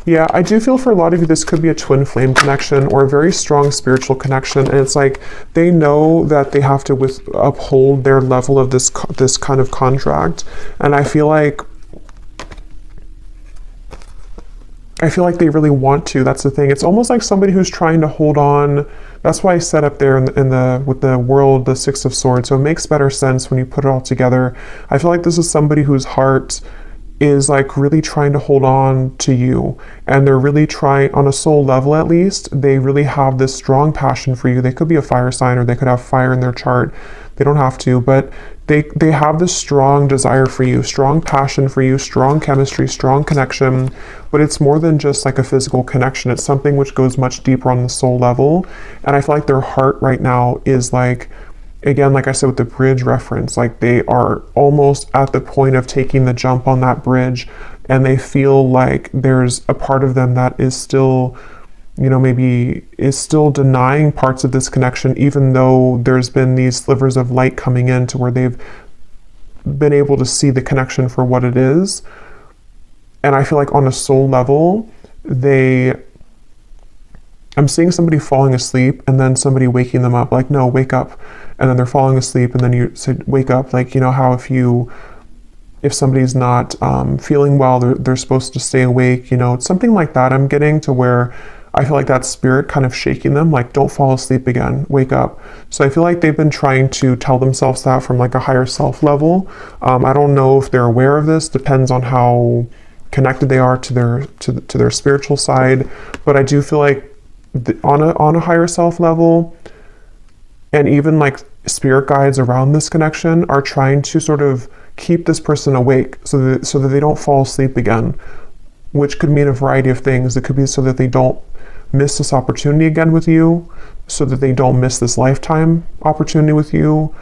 Yeah, I do feel for a lot of you, this could be a twin flame connection or a very strong spiritual connection. And it's like, they know that they have to uphold their level of this kind of contract. And I feel like they really want to. That's the thing. It's almost like somebody who's trying to hold on. That's why I set up there with the world, the Six of Swords. So it makes better sense when you put it all together. I feel like this is somebody whose heart is like really trying to hold on to you, and they're really trying, on a soul level at least, they really have this strong passion for you. They could be a fire sign, or they could have fire in their chart. They don't have to, but they have this strong desire for you, strong passion for you, strong chemistry, strong connection. But it's more than just like a physical connection. It's something which goes much deeper on the soul level. And I feel like their heart right now is like, again, like I said with the bridge reference, like they are almost at the point of taking the jump on that bridge, and they feel like there's a part of them that is still, you know, maybe is still denying parts of this connection, even though there's been these slivers of light coming in to where been able to see the connection for what it is. And I feel like on a soul level, I'm seeing somebody falling asleep and then somebody waking them up, like, no, wake up. And then they're falling asleep and then you say, wake up. Like, you know how if somebody's not feeling well, they're supposed to stay awake, you know, it's something like that. I'm getting to where I feel like that spirit kind of shaking them, like, don't fall asleep again, wake up. So I feel like they've been trying to tell themselves that from like a higher self level. I don't know if they're aware of this, depends on how connected they are to their spiritual side. But I do feel like on a higher self level, and even like spirit guides around this connection are trying to sort of keep this person awake so that they don't fall asleep again, which could mean a variety of things. It could be so that they don't miss this opportunity again with you, so that they don't miss this lifetime opportunity with you.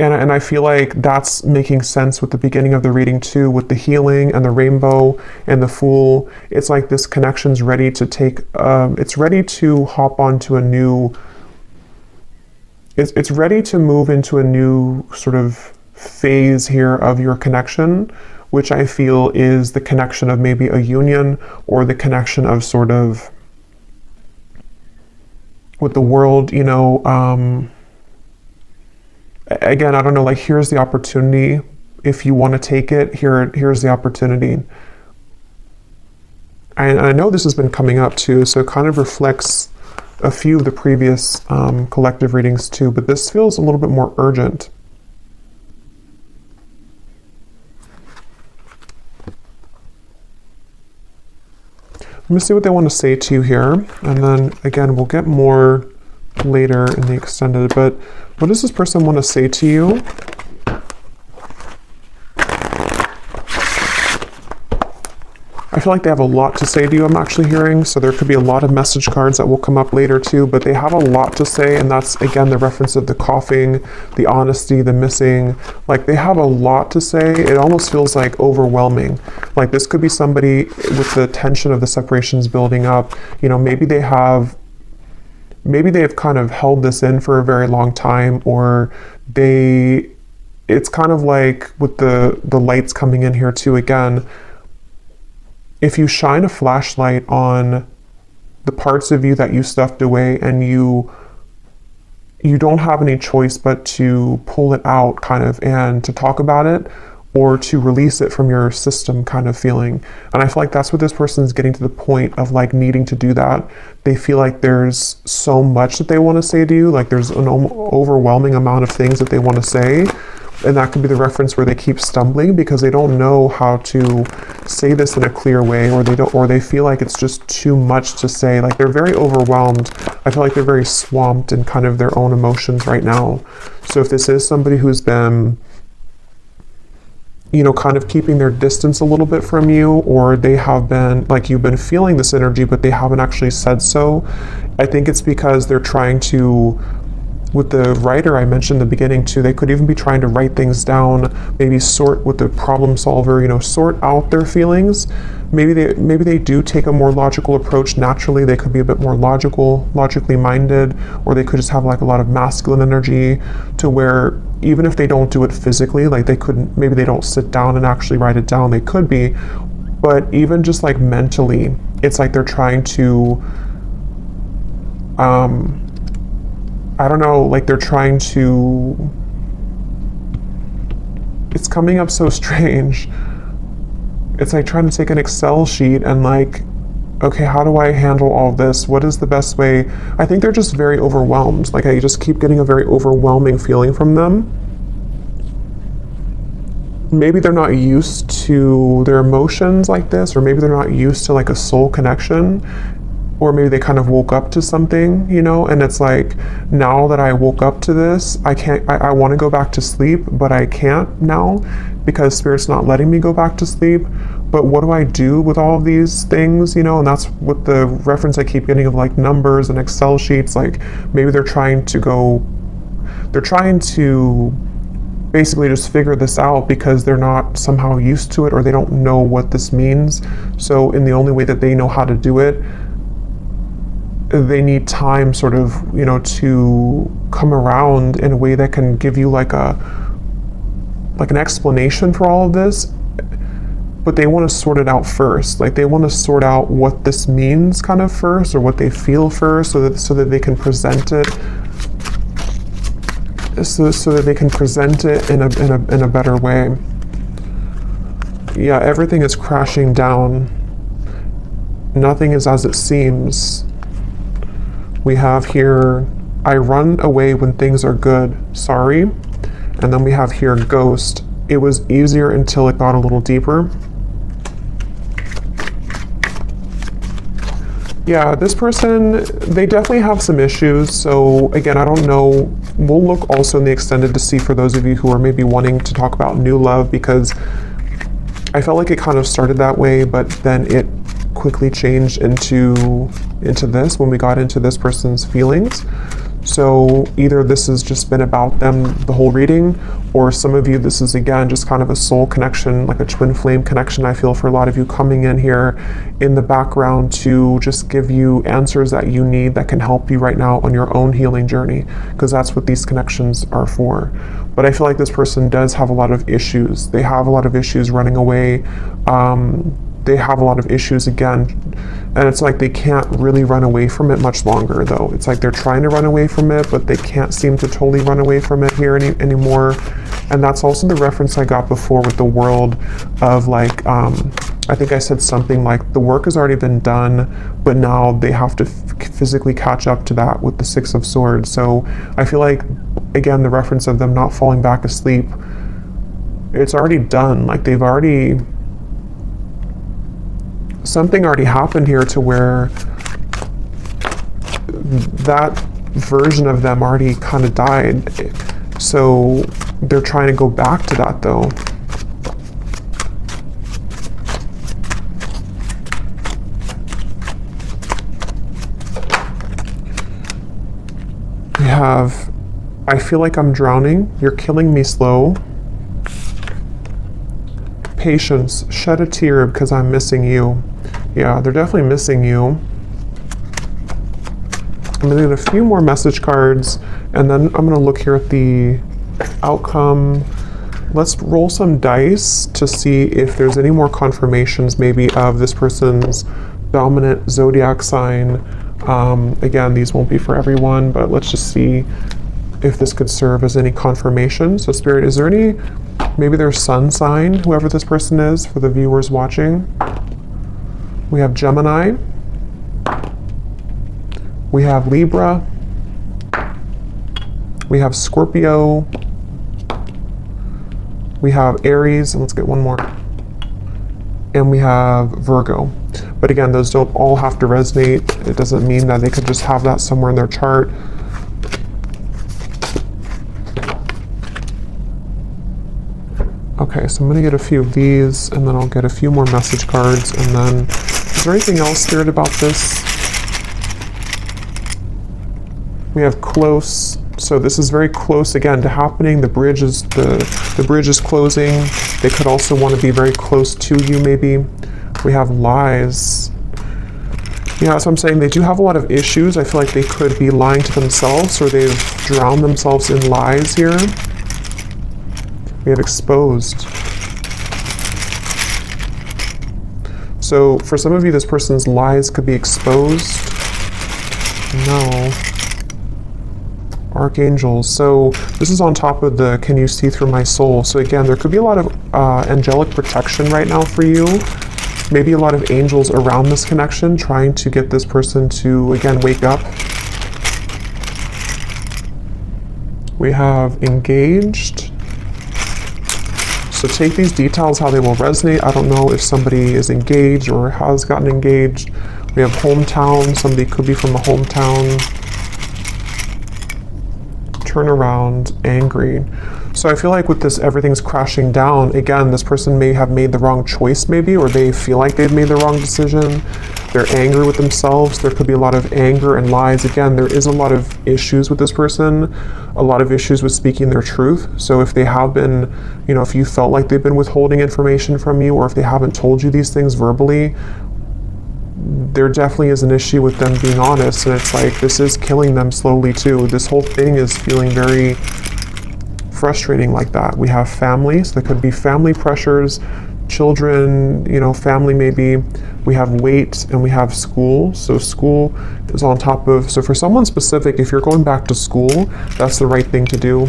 And I feel like that's making sense with the beginning of the reading too, with the healing and the rainbow and the Fool. It's like this connection's ready to take, it's ready to hop onto a new, it's ready to move into a new sort of phase here of your connection, which I feel is the connection of maybe a union, or the connection of sort of with the world, you know. Again, I don't know, like, here's the opportunity. If you want to take it, here's the opportunity. And I know this has been coming up too, so it kind of reflects a few of the previous collective readings too, but this feels a little bit more urgent. Let me see what they want to say to you here, and then again, we'll get more later in the extended, but what does this person want to say to you? I feel like they have a lot to say to you, I'm actually hearing, so there could be a lot of message cards that will come up later too, but they have a lot to say, and that's, again, the reference of the coughing, the honesty, the missing. Like, they have a lot to say. It almost feels like overwhelming. Like, this could be somebody with the tension of the separations building up. You know, maybe they have kind of held this in for a very long time, or it's kind of like with the lights coming in here too, again, if you shine a flashlight on the parts of you that you stuffed away, and you don't have any choice but to pull it out, kind of, and to talk about it, or to release it from your system, kind of feeling. And I feel like that's what this person is getting to the point of, like, needing to do that. They feel like there's so much that they want to say to you, like there's an overwhelming amount of things that they want to say. And that could be the reference where they keep stumbling because they don't know how to say this in a clear way, or they feel like it's just too much to say. Like, they're very overwhelmed. I feel like they're very swamped in kind of their own emotions right now. So if this is somebody who's been, you know, kind of keeping their distance a little bit from you, or they have been, like, you've been feeling this energy, but they haven't actually said so, I think it's because they're trying to, with the writer I mentioned in the beginning too, they could even be trying to write things down, maybe sort with the problem solver, you know, sort out their feelings. Maybe they do take a more logical approach naturally. They could be a bit more logically minded, or they could just have like a lot of masculine energy to where even if they don't do it physically, like maybe they don't sit down and actually write it down, they could be, but even just like mentally, it's like they're trying to, I don't know, like they're trying to, it's coming up so strange. It's like trying to take an Excel sheet and like, okay, how do I handle all this? What is the best way? I think they're just very overwhelmed. Like, I just keep getting a very overwhelming feeling from them. Maybe they're not used to their emotions like this, or maybe they're not used to like a soul connection, or maybe they kind of woke up to something, you know, and it's like, now that I woke up to this, I want to go back to sleep, but I can't now because Spirit's not letting me go back to sleep. But what do I do with all of these things, you know? And that's what the reference I keep getting of like numbers and Excel sheets. Like, maybe they're trying to basically just figure this out because they're not somehow used to it, or they don't know what this means. So in the only way that they know how to do it, they need time sort of, you know, to come around in a way that can give you like an explanation for all of this, but they want to sort it out first. Like they want to sort out what this means kind of first, or what they feel first, so that they can present it so that they can present it in a better way. Yeah, everything is crashing down. Nothing is as it seems. We have here, I run away when things are good, sorry. And then we have here, ghost. It was easier until it got a little deeper. Yeah, this person, they definitely have some issues. So again, I don't know. We'll look also in the extended to see for those of you who are maybe wanting to talk about new love, because I felt like it kind of started that way, but then it quickly changed into this when we got into this person's feelings. So either this has just been about them the whole reading, or some of you, this is again just kind of a soul connection, like a twin flame connection. I feel for a lot of you coming in here in the background to just give you answers that you need that can help you right now on your own healing journey, because that's what these connections are for. But I feel like this person does have a lot of issues. They have a lot of issues running away. They have a lot of issues again, and it's like they can't really run away from it much longer though. It's like they're trying to run away from it, but they can't seem to totally run away from it here anymore. And that's also the reference I got before with the world of like, I think I said something like the work has already been done, but now they have to physically catch up to that with the Six of Swords. So I feel like, again, the reference of them not falling back asleep, it's already done. Like they've already, something already happened here to where that version of them already kind of died. So they're trying to go back to that though. We have, I feel like I'm drowning. You're killing me slow. Patience, shed a tear because I'm missing you. Yeah, they're definitely missing you. I'm gonna get a few more message cards, and then I'm gonna look here at the outcome. Let's roll some dice to see if there's any more confirmations maybe of this person's dominant zodiac sign. Again, these won't be for everyone, but let's just see if this could serve as any confirmation. So Spirit, is there any, maybe their sun sign, whoever this person is, for the viewers watching? We have Gemini. We have Libra. We have Scorpio. We have Aries, and let's get one more. And we have Virgo. But again, those don't all have to resonate. It doesn't mean that they could just have that somewhere in their chart. Okay, so I'm going to get a few of these, and then I'll get a few more message cards, and then, is there anything else, Spirit, about this? We have close, so this is very close again to happening. The bridge is closing. They could also want to be very close to you maybe. We have lies. Yeah, that's what I'm saying. They do have a lot of issues. I feel like they could be lying to themselves, or they've drowned themselves in lies here. We have exposed. So for some of you, this person's lies could be exposed. No. Archangels. So this is on top of the can you see through my soul. So again, there could be a lot of angelic protection right now for you. Maybe a lot of angels around this connection trying to get this person to, again, wake up. We have engaged. So take these details how they will resonate. I don't know if somebody is engaged or has gotten engaged. We have hometown. Somebody could be from a hometown. Turn around, angry. So I feel like with this, everything's crashing down. Again, this person may have made the wrong choice maybe, or they feel like they've made the wrong decision. They're angry with themselves. There could be a lot of anger and lies. Again, there is a lot of issues with this person, a lot of issues with speaking their truth. So if they have been, you know, if you felt like they've been withholding information from you, or if they haven't told you these things verbally, there definitely is an issue with them being honest, and it's like this is killing them slowly too. This whole thing is feeling very frustrating like that. We have family, so there could be family pressures, children, you know, family maybe. We have weight, and we have school. So school is on top of, so for someone specific, if you're going back to school, that's the right thing to do,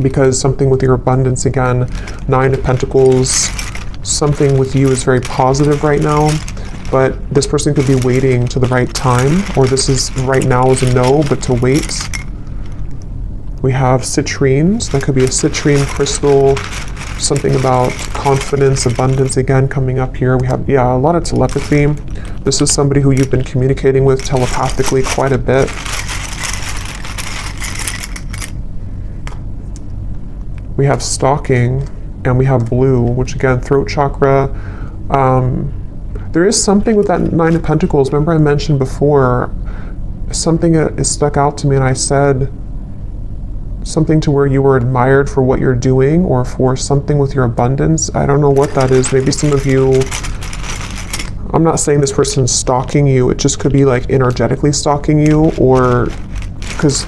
because something with your abundance, again, 9 of Pentacles, something with you is very positive right now, but this person could be waiting to the right time, or this is right now is a no, but to wait. We have citrines. That could be a citrine crystal, something about confidence, abundance, again, coming up here. We have, yeah, a lot of telepathy. This is somebody who you've been communicating with telepathically quite a bit. We have stalking, and we have blue, which again, throat chakra. There is something with that 9 of Pentacles. Remember I mentioned before, something is stuck out to me, and I said something to where you were admired for what you're doing, or for something with your abundance. I don't know what that is. Maybe some of you, I'm not saying this person's stalking you, it just could be like energetically stalking you, or because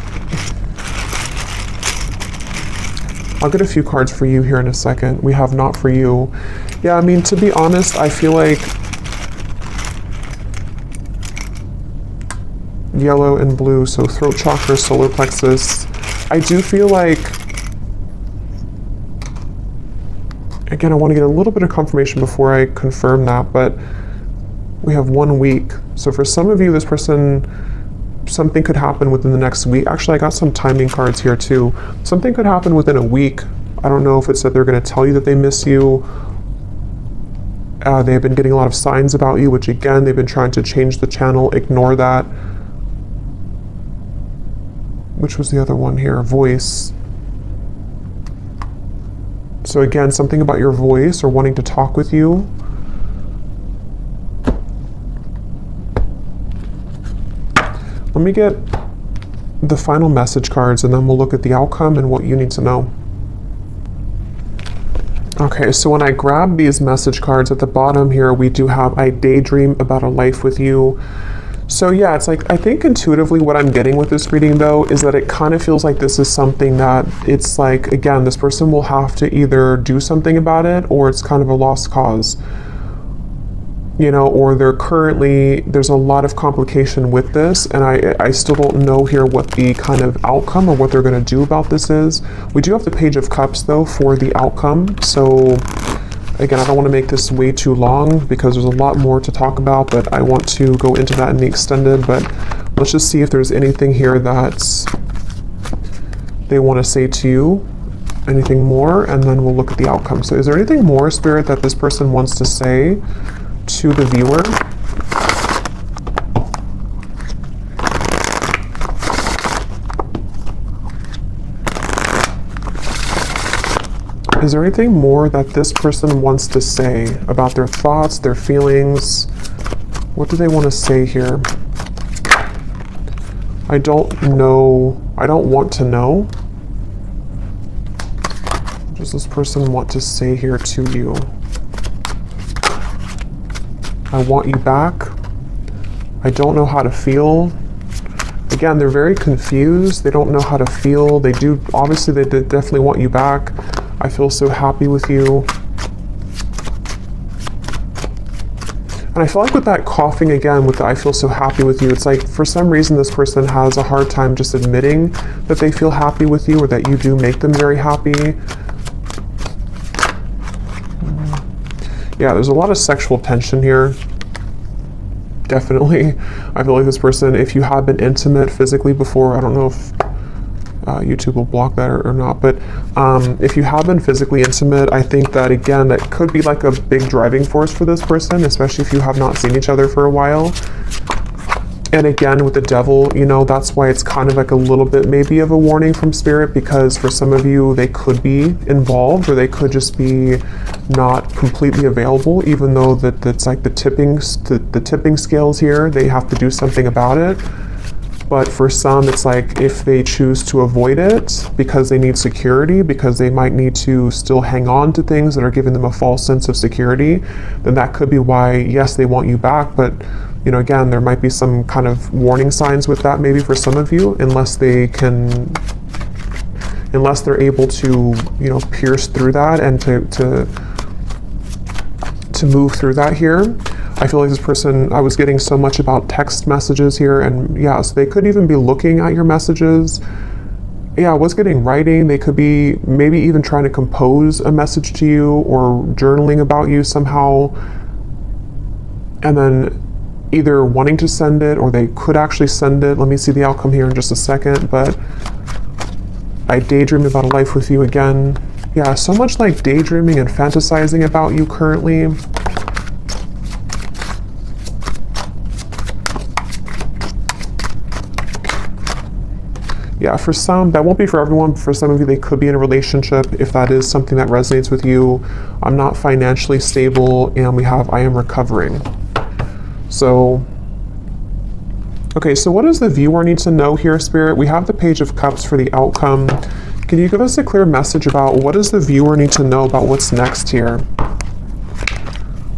I'll get a few cards for you here in a second. We have not for you. Yeah, I mean, to be honest, I feel like yellow and blue, so throat chakra, solar plexus. I do feel like, again, I want to get a little bit of confirmation before I confirm that, but we have 1 week. So for some of you, this person, something could happen within the next week. Actually, I got some timing cards here too. Something could happen within a week. I don't know if it's that they're going to tell you that they miss you. They've been getting a lot of signs about you, which again, they've been trying to change the channel. Ignore that. Which was the other one here? Voice. So again, something about your voice or wanting to talk with you. Let me get the final message cards, and then we'll look at the outcome and what you need to know. Okay, so when I grab these message cards at the bottom here, we do have, I daydream about a life with you. So yeah, it's like, I think intuitively what I'm getting with this reading though, is that it kind of feels like this is something that it's like, again, this person will have to either do something about it, or it's kind of a lost cause. You know, or there's a lot of complication with this, and I still don't know here what the kind of outcome or what they're going to do about this is. We do have the Page of Cups though for the outcome, so again, I don't want to make this way too long because there's a lot more to talk about, but I want to go into that in the extended. But let's just see if there's anything here that they want to say to you, anything more, and then we'll look at the outcome. So is there anything more, Spirit, that this person wants to say to the viewer? Is there anything more that this person wants to say about their thoughts, their feelings? What do they want to say here? I don't know. I don't want to know. What does this person want to say here to you? I want you back. I don't know how to feel. Again, they're very confused. They don't know how to feel. They do, obviously they definitely want you back. I feel so happy with you. And I feel like with that coughing again, with the I feel so happy with you, it's like for some reason this person has a hard time just admitting that they feel happy with you, or that you do make them very happy. Yeah, there's a lot of sexual tension here. Definitely. I feel like this person, if you have been intimate physically before, I don't know if YouTube will block that or not, but if you have been physically intimate, I think that again, that could be like a big driving force for this person, especially if you have not seen each other for a while. And again, with the Devil, you know, that's why it's kind of like a little bit maybe of a warning from Spirit, because for some of you, they could be involved, or they could just be not completely available, even though that's like the tipping scales here. They have to do something about it. But for some, it's like if they choose to avoid it because they need security, because they might need to still hang on to things that are giving them a false sense of security, then that could be why, yes, they want you back. But, you know, again, there might be some kind of warning signs with that maybe for some of you, unless they're able to, you know, pierce through that and to move through that here. I feel like this person, I was getting so much about text messages here, and yeah, so they could even be looking at your messages. Yeah, I was getting writing. They could be maybe even trying to compose a message to you or journaling about you somehow, and then either wanting to send it or they could actually send it. Let me see the outcome here in just a second, but I daydream about a life with you again. Yeah, so much like daydreaming and fantasizing about you currently. Yeah, for some, that won't be for everyone, but for some of you, they could be in a relationship if that is something that resonates with you. I'm not financially stable, and we have I am recovering. So, okay, so what does the viewer need to know here, Spirit? We have the Page of Cups for the outcome. Can you give us a clear message about what does the viewer need to know about what's next here?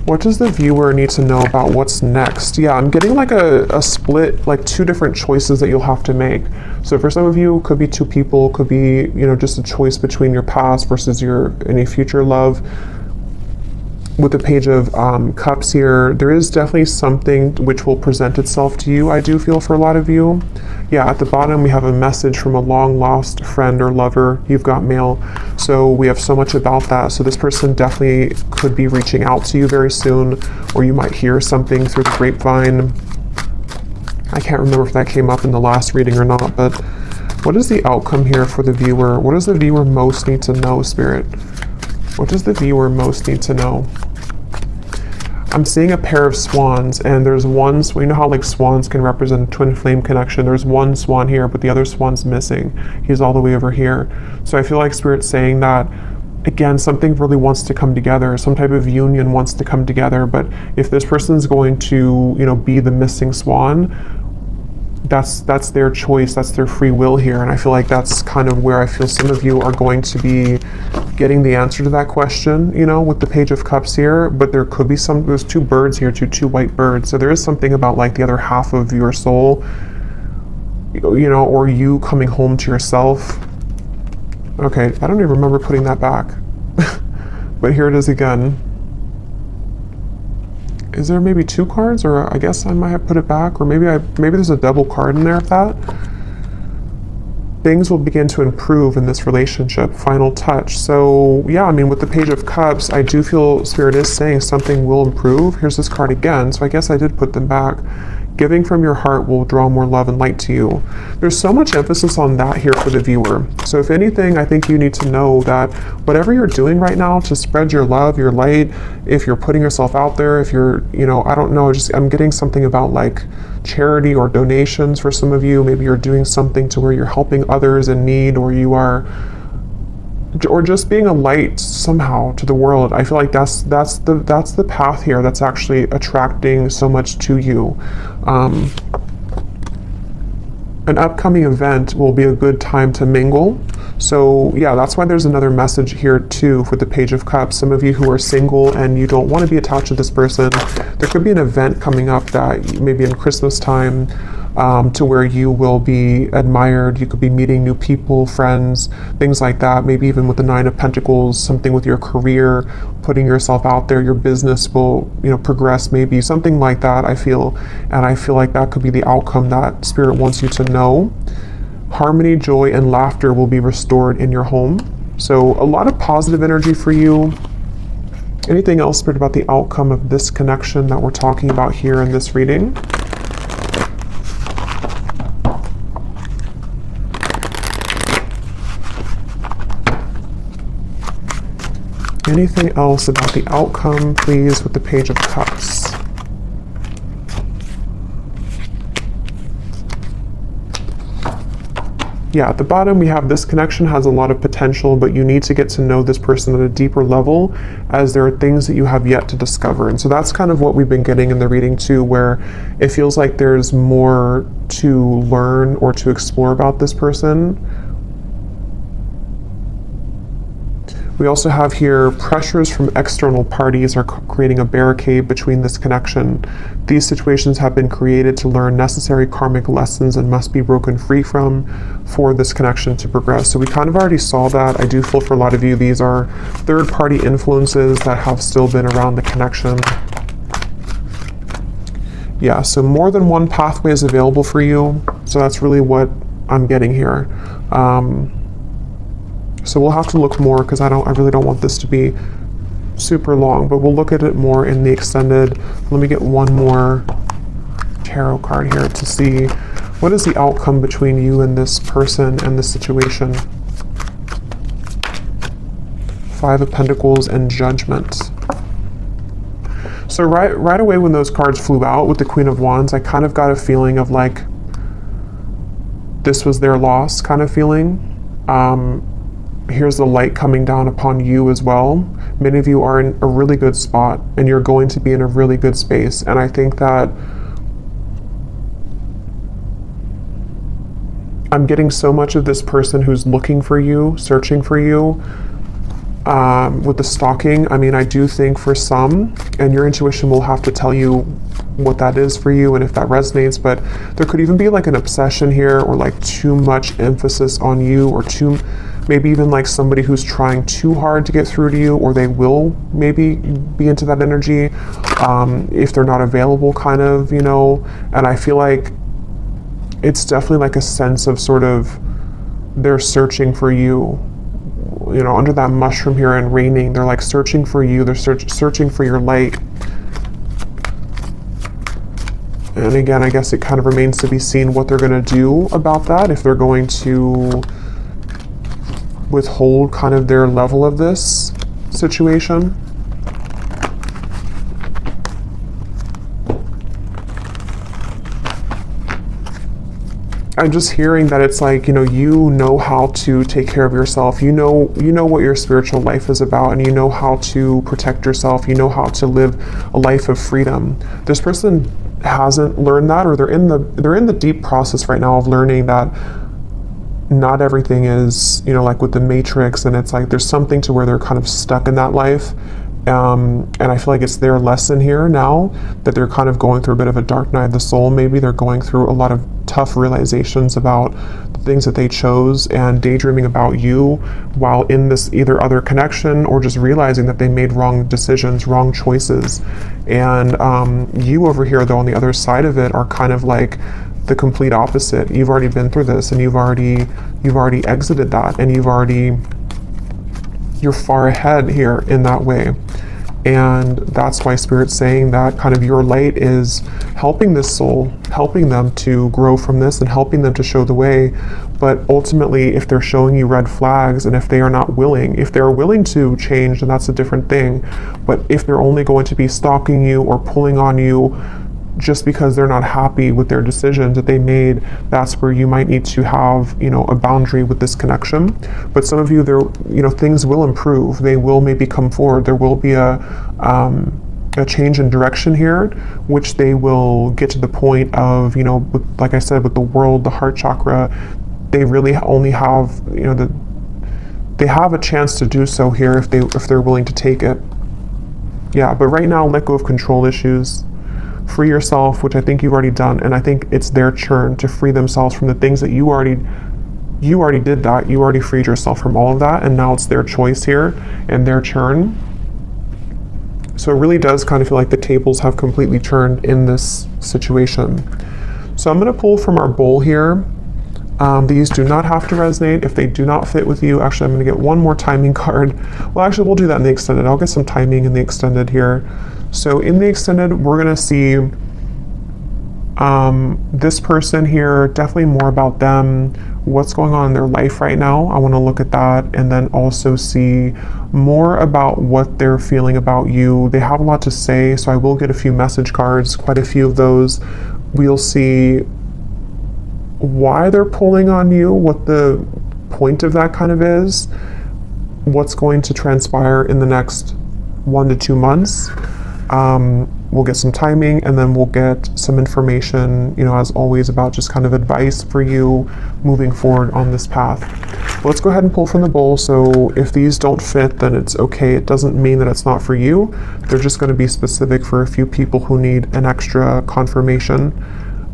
What does the viewer need to know about what's next? Yeah, I'm getting like a split, like two different choices that you'll have to make. So for some of you, it could be two people, could be, you know, just a choice between your past versus your any future love. With the Page of Cups here, there is definitely something which will present itself to you, I do feel, for a lot of you. Yeah, at the bottom we have a message from a long lost friend or lover. You've got mail. So we have so much about that. So this person definitely could be reaching out to you very soon, or you might hear something through the grapevine. I can't remember if that came up in the last reading or not, but what is the outcome here for the viewer? What does the viewer most need to know, Spirit? What does the viewer most need to know? I'm seeing a pair of swans, and there's one, you know how like swans can represent a twin flame connection. There's one swan here, but the other swan's missing. He's all the way over here. So I feel like Spirit's saying that, again, something really wants to come together. Some type of union wants to come together. But if this person's going to, you know, be the missing swan, that's their choice, that's their free will here. And I feel like that's kind of where I feel some of you are going to be getting the answer to that question, you know, with the Page of Cups here. But there could be there's two birds here, two white birds. So there is something about like the other half of your soul, you know, or you coming home to yourself. Okay, I don't even remember putting that back. But here it is again. Is there maybe two cards, or I guess I might have put it back, or maybe there's a double card in there of that. Things will begin to improve in this relationship. Final touch. So yeah, I mean, with the Page of Cups, I do feel Spirit is saying something will improve. Here's this card again, so I guess I did put them back. Giving from your heart will draw more love and light to you. There's so much emphasis on that here for the viewer. So if anything, I think you need to know that whatever you're doing right now to spread your love, your light, if you're putting yourself out there, if you're, you know, I don't know, just I'm getting something about like charity or donations for some of you. Maybe you're doing something to where you're helping others in need, or you are, or just being a light somehow to the world. I feel like that's the path here that's actually attracting so much to you. An upcoming event will be a good time to mingle. So yeah, that's why there's another message here too for the Page of Cups. Some of you who are single and you don't want to be attached to this person, there could be an event coming up that maybe in Christmas time, to where you will be admired. You could be meeting new people, friends, things like that. Maybe even with the Nine of Pentacles, something with your career, putting yourself out there, your business will, you know, progress, maybe something like that, I feel. And I feel like that could be the outcome that Spirit wants you to know. Harmony, joy, and laughter will be restored in your home. So a lot of positive energy for you. Anything else, Spirit, about the outcome of this connection that we're talking about here in this reading? Anything else about the outcome, please, with the Page of Cups? Yeah, at the bottom we have this connection has a lot of potential, but you need to get to know this person at a deeper level, as there are things that you have yet to discover. And so that's kind of what we've been getting in the reading too, where it feels like there's more to learn or to explore about this person. We also have here pressures from external parties are creating a barricade between this connection. These situations have been created to learn necessary karmic lessons and must be broken free from for this connection to progress. So we kind of already saw that. I do feel for a lot of you, these are third-party influences that have still been around the connection. Yeah, so more than one pathway is available for you. So that's really what I'm getting here. So we'll have to look more, because I really don't want this to be super long, but we'll look at it more in the extended. Let me get one more tarot card here to see what is the outcome between you and this person and this situation. Five of Pentacles and Judgment. So right away when those cards flew out with the Queen of Wands, I kind of got a feeling of like this was their loss kind of feeling. Here's the light coming down upon you as well. Many of you are in a really good spot, and you're going to be in a really good space. And I think that I'm getting so much of this person who's looking for you, searching for you, with the stalking. I mean, I do think for some, and your intuition will have to tell you what that is for you and if that resonates, but there could even be like an obsession here, or like too much emphasis on you, or maybe even like somebody who's trying too hard to get through to you, or they will maybe be into that energy if they're not available, kind of, you know. And I feel like it's definitely like a sense of sort of they're searching for you, you know, under that mushroom here and raining. They're like searching for you. They're searching for your light. And again, I guess it kind of remains to be seen what they're going to do about that, if they're going to withhold kind of their level of this situation. I'm just hearing that it's like, you know how to take care of yourself. You know what your spiritual life is about, and you know how to protect yourself. You know how to live a life of freedom. This person hasn't learned that, or they're in the deep process right now of learning that not everything is, like with the Matrix, and it's like there's something to where they're kind of stuck in that life. And I feel like it's their lesson here now that they're kind of going through a bit of a dark night of the soul. Maybe they're going through a lot of tough realizations about the things that they chose, and daydreaming about you while in this either other connection, or just realizing that they made wrong decisions, wrong choices. And you over here, though, on the other side of it, are kind of like the complete opposite. You've already been through this, and you've already exited that, and you're far ahead here in that way. And that's why Spirit's saying that kind of your light is helping this soul, helping them to grow from this, and helping them to show the way. But ultimately, if they're showing you red flags, and if they are not willing, if they're willing to change, then that's a different thing. But if they're only going to be stalking you or pulling on you just because they're not happy with their decisions that they made, that's where you might need to have, a boundary with this connection. But some of you, things will improve. They will maybe come forward. There will be a change in direction here, which they will get to the point of, like I said, with the world, the heart chakra, they really only have, they have a chance to do so here if they're willing to take it. Yeah, but right now, let go of control issues. Free yourself, which I think you've already done, and I think it's their turn to free themselves from the things that you already did that. You already freed yourself from all of that, and now it's their choice here and their turn. So it really does kind of feel like the tables have completely turned in this situation. So I'm going to pull from our bowl here. These do not have to resonate if they do not fit with you. Actually, I'm going to get one more timing card. Well, actually, we'll do that in the extended. I'll get some timing in the extended here. So in the extended, we're going to see this person here, definitely more about them, what's going on in their life right now. I want to look at that, and then also see more about what they're feeling about you. They have a lot to say, so I will get a few message cards, quite a few of those. We'll see why they're pulling on you, what the point of that kind of is, what's going to transpire in the next 1 to 2 months. We'll get some timing, and then we'll get some information, you know, as always, about just kind of advice for you moving forward on this path. Let's go ahead and pull from the bowl. So if these don't fit, then it's okay. It doesn't mean that it's not for you. They're just going to be specific for a few people who need an extra confirmation.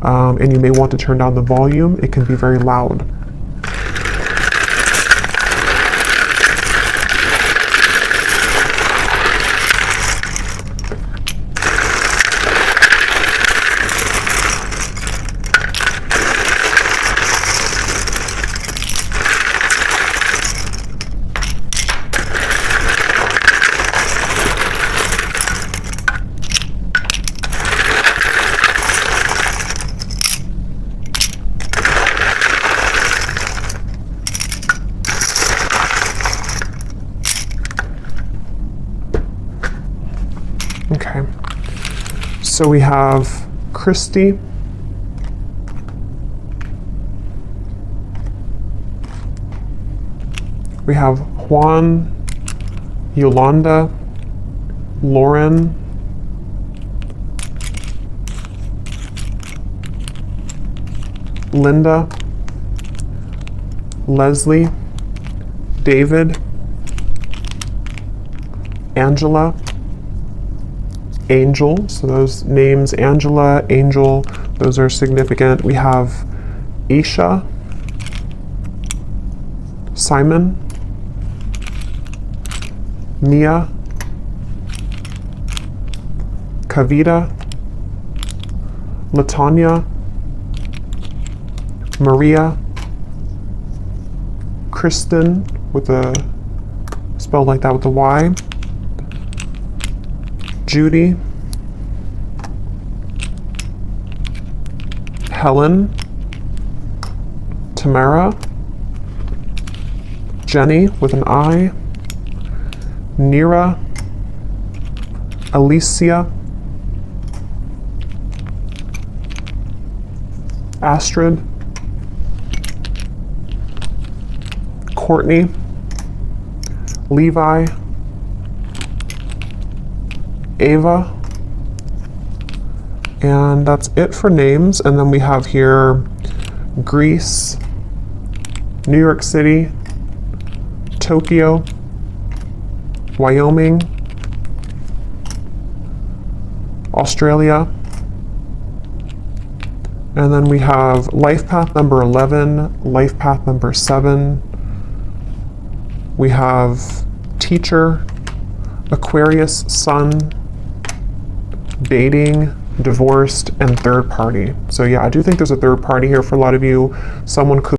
And you may want to turn down the volume. It can be very loud. Okay, so we have Christy, we have Juan, Yolanda, Lauren, Linda, Leslie, David, Angela, Angel. So those names, Angela, Angel, those are significant. We have Isha, Simon, Mia, Kavita, Latanya, Maria, Kristen, with a spelled like that with a Y, Judy, Helen, Tamara, Jenny with an I, Nira, Alicia, Astrid, Courtney, Levi, Ava, and that's it for names. And then we have here Greece, New York City, Tokyo, Wyoming, Australia, and then we have life path number 11, life path number 7. We have teacher, Aquarius, sun, dating, divorced, and third party. So yeah, I do think there's a third party here for a lot of you. Someone could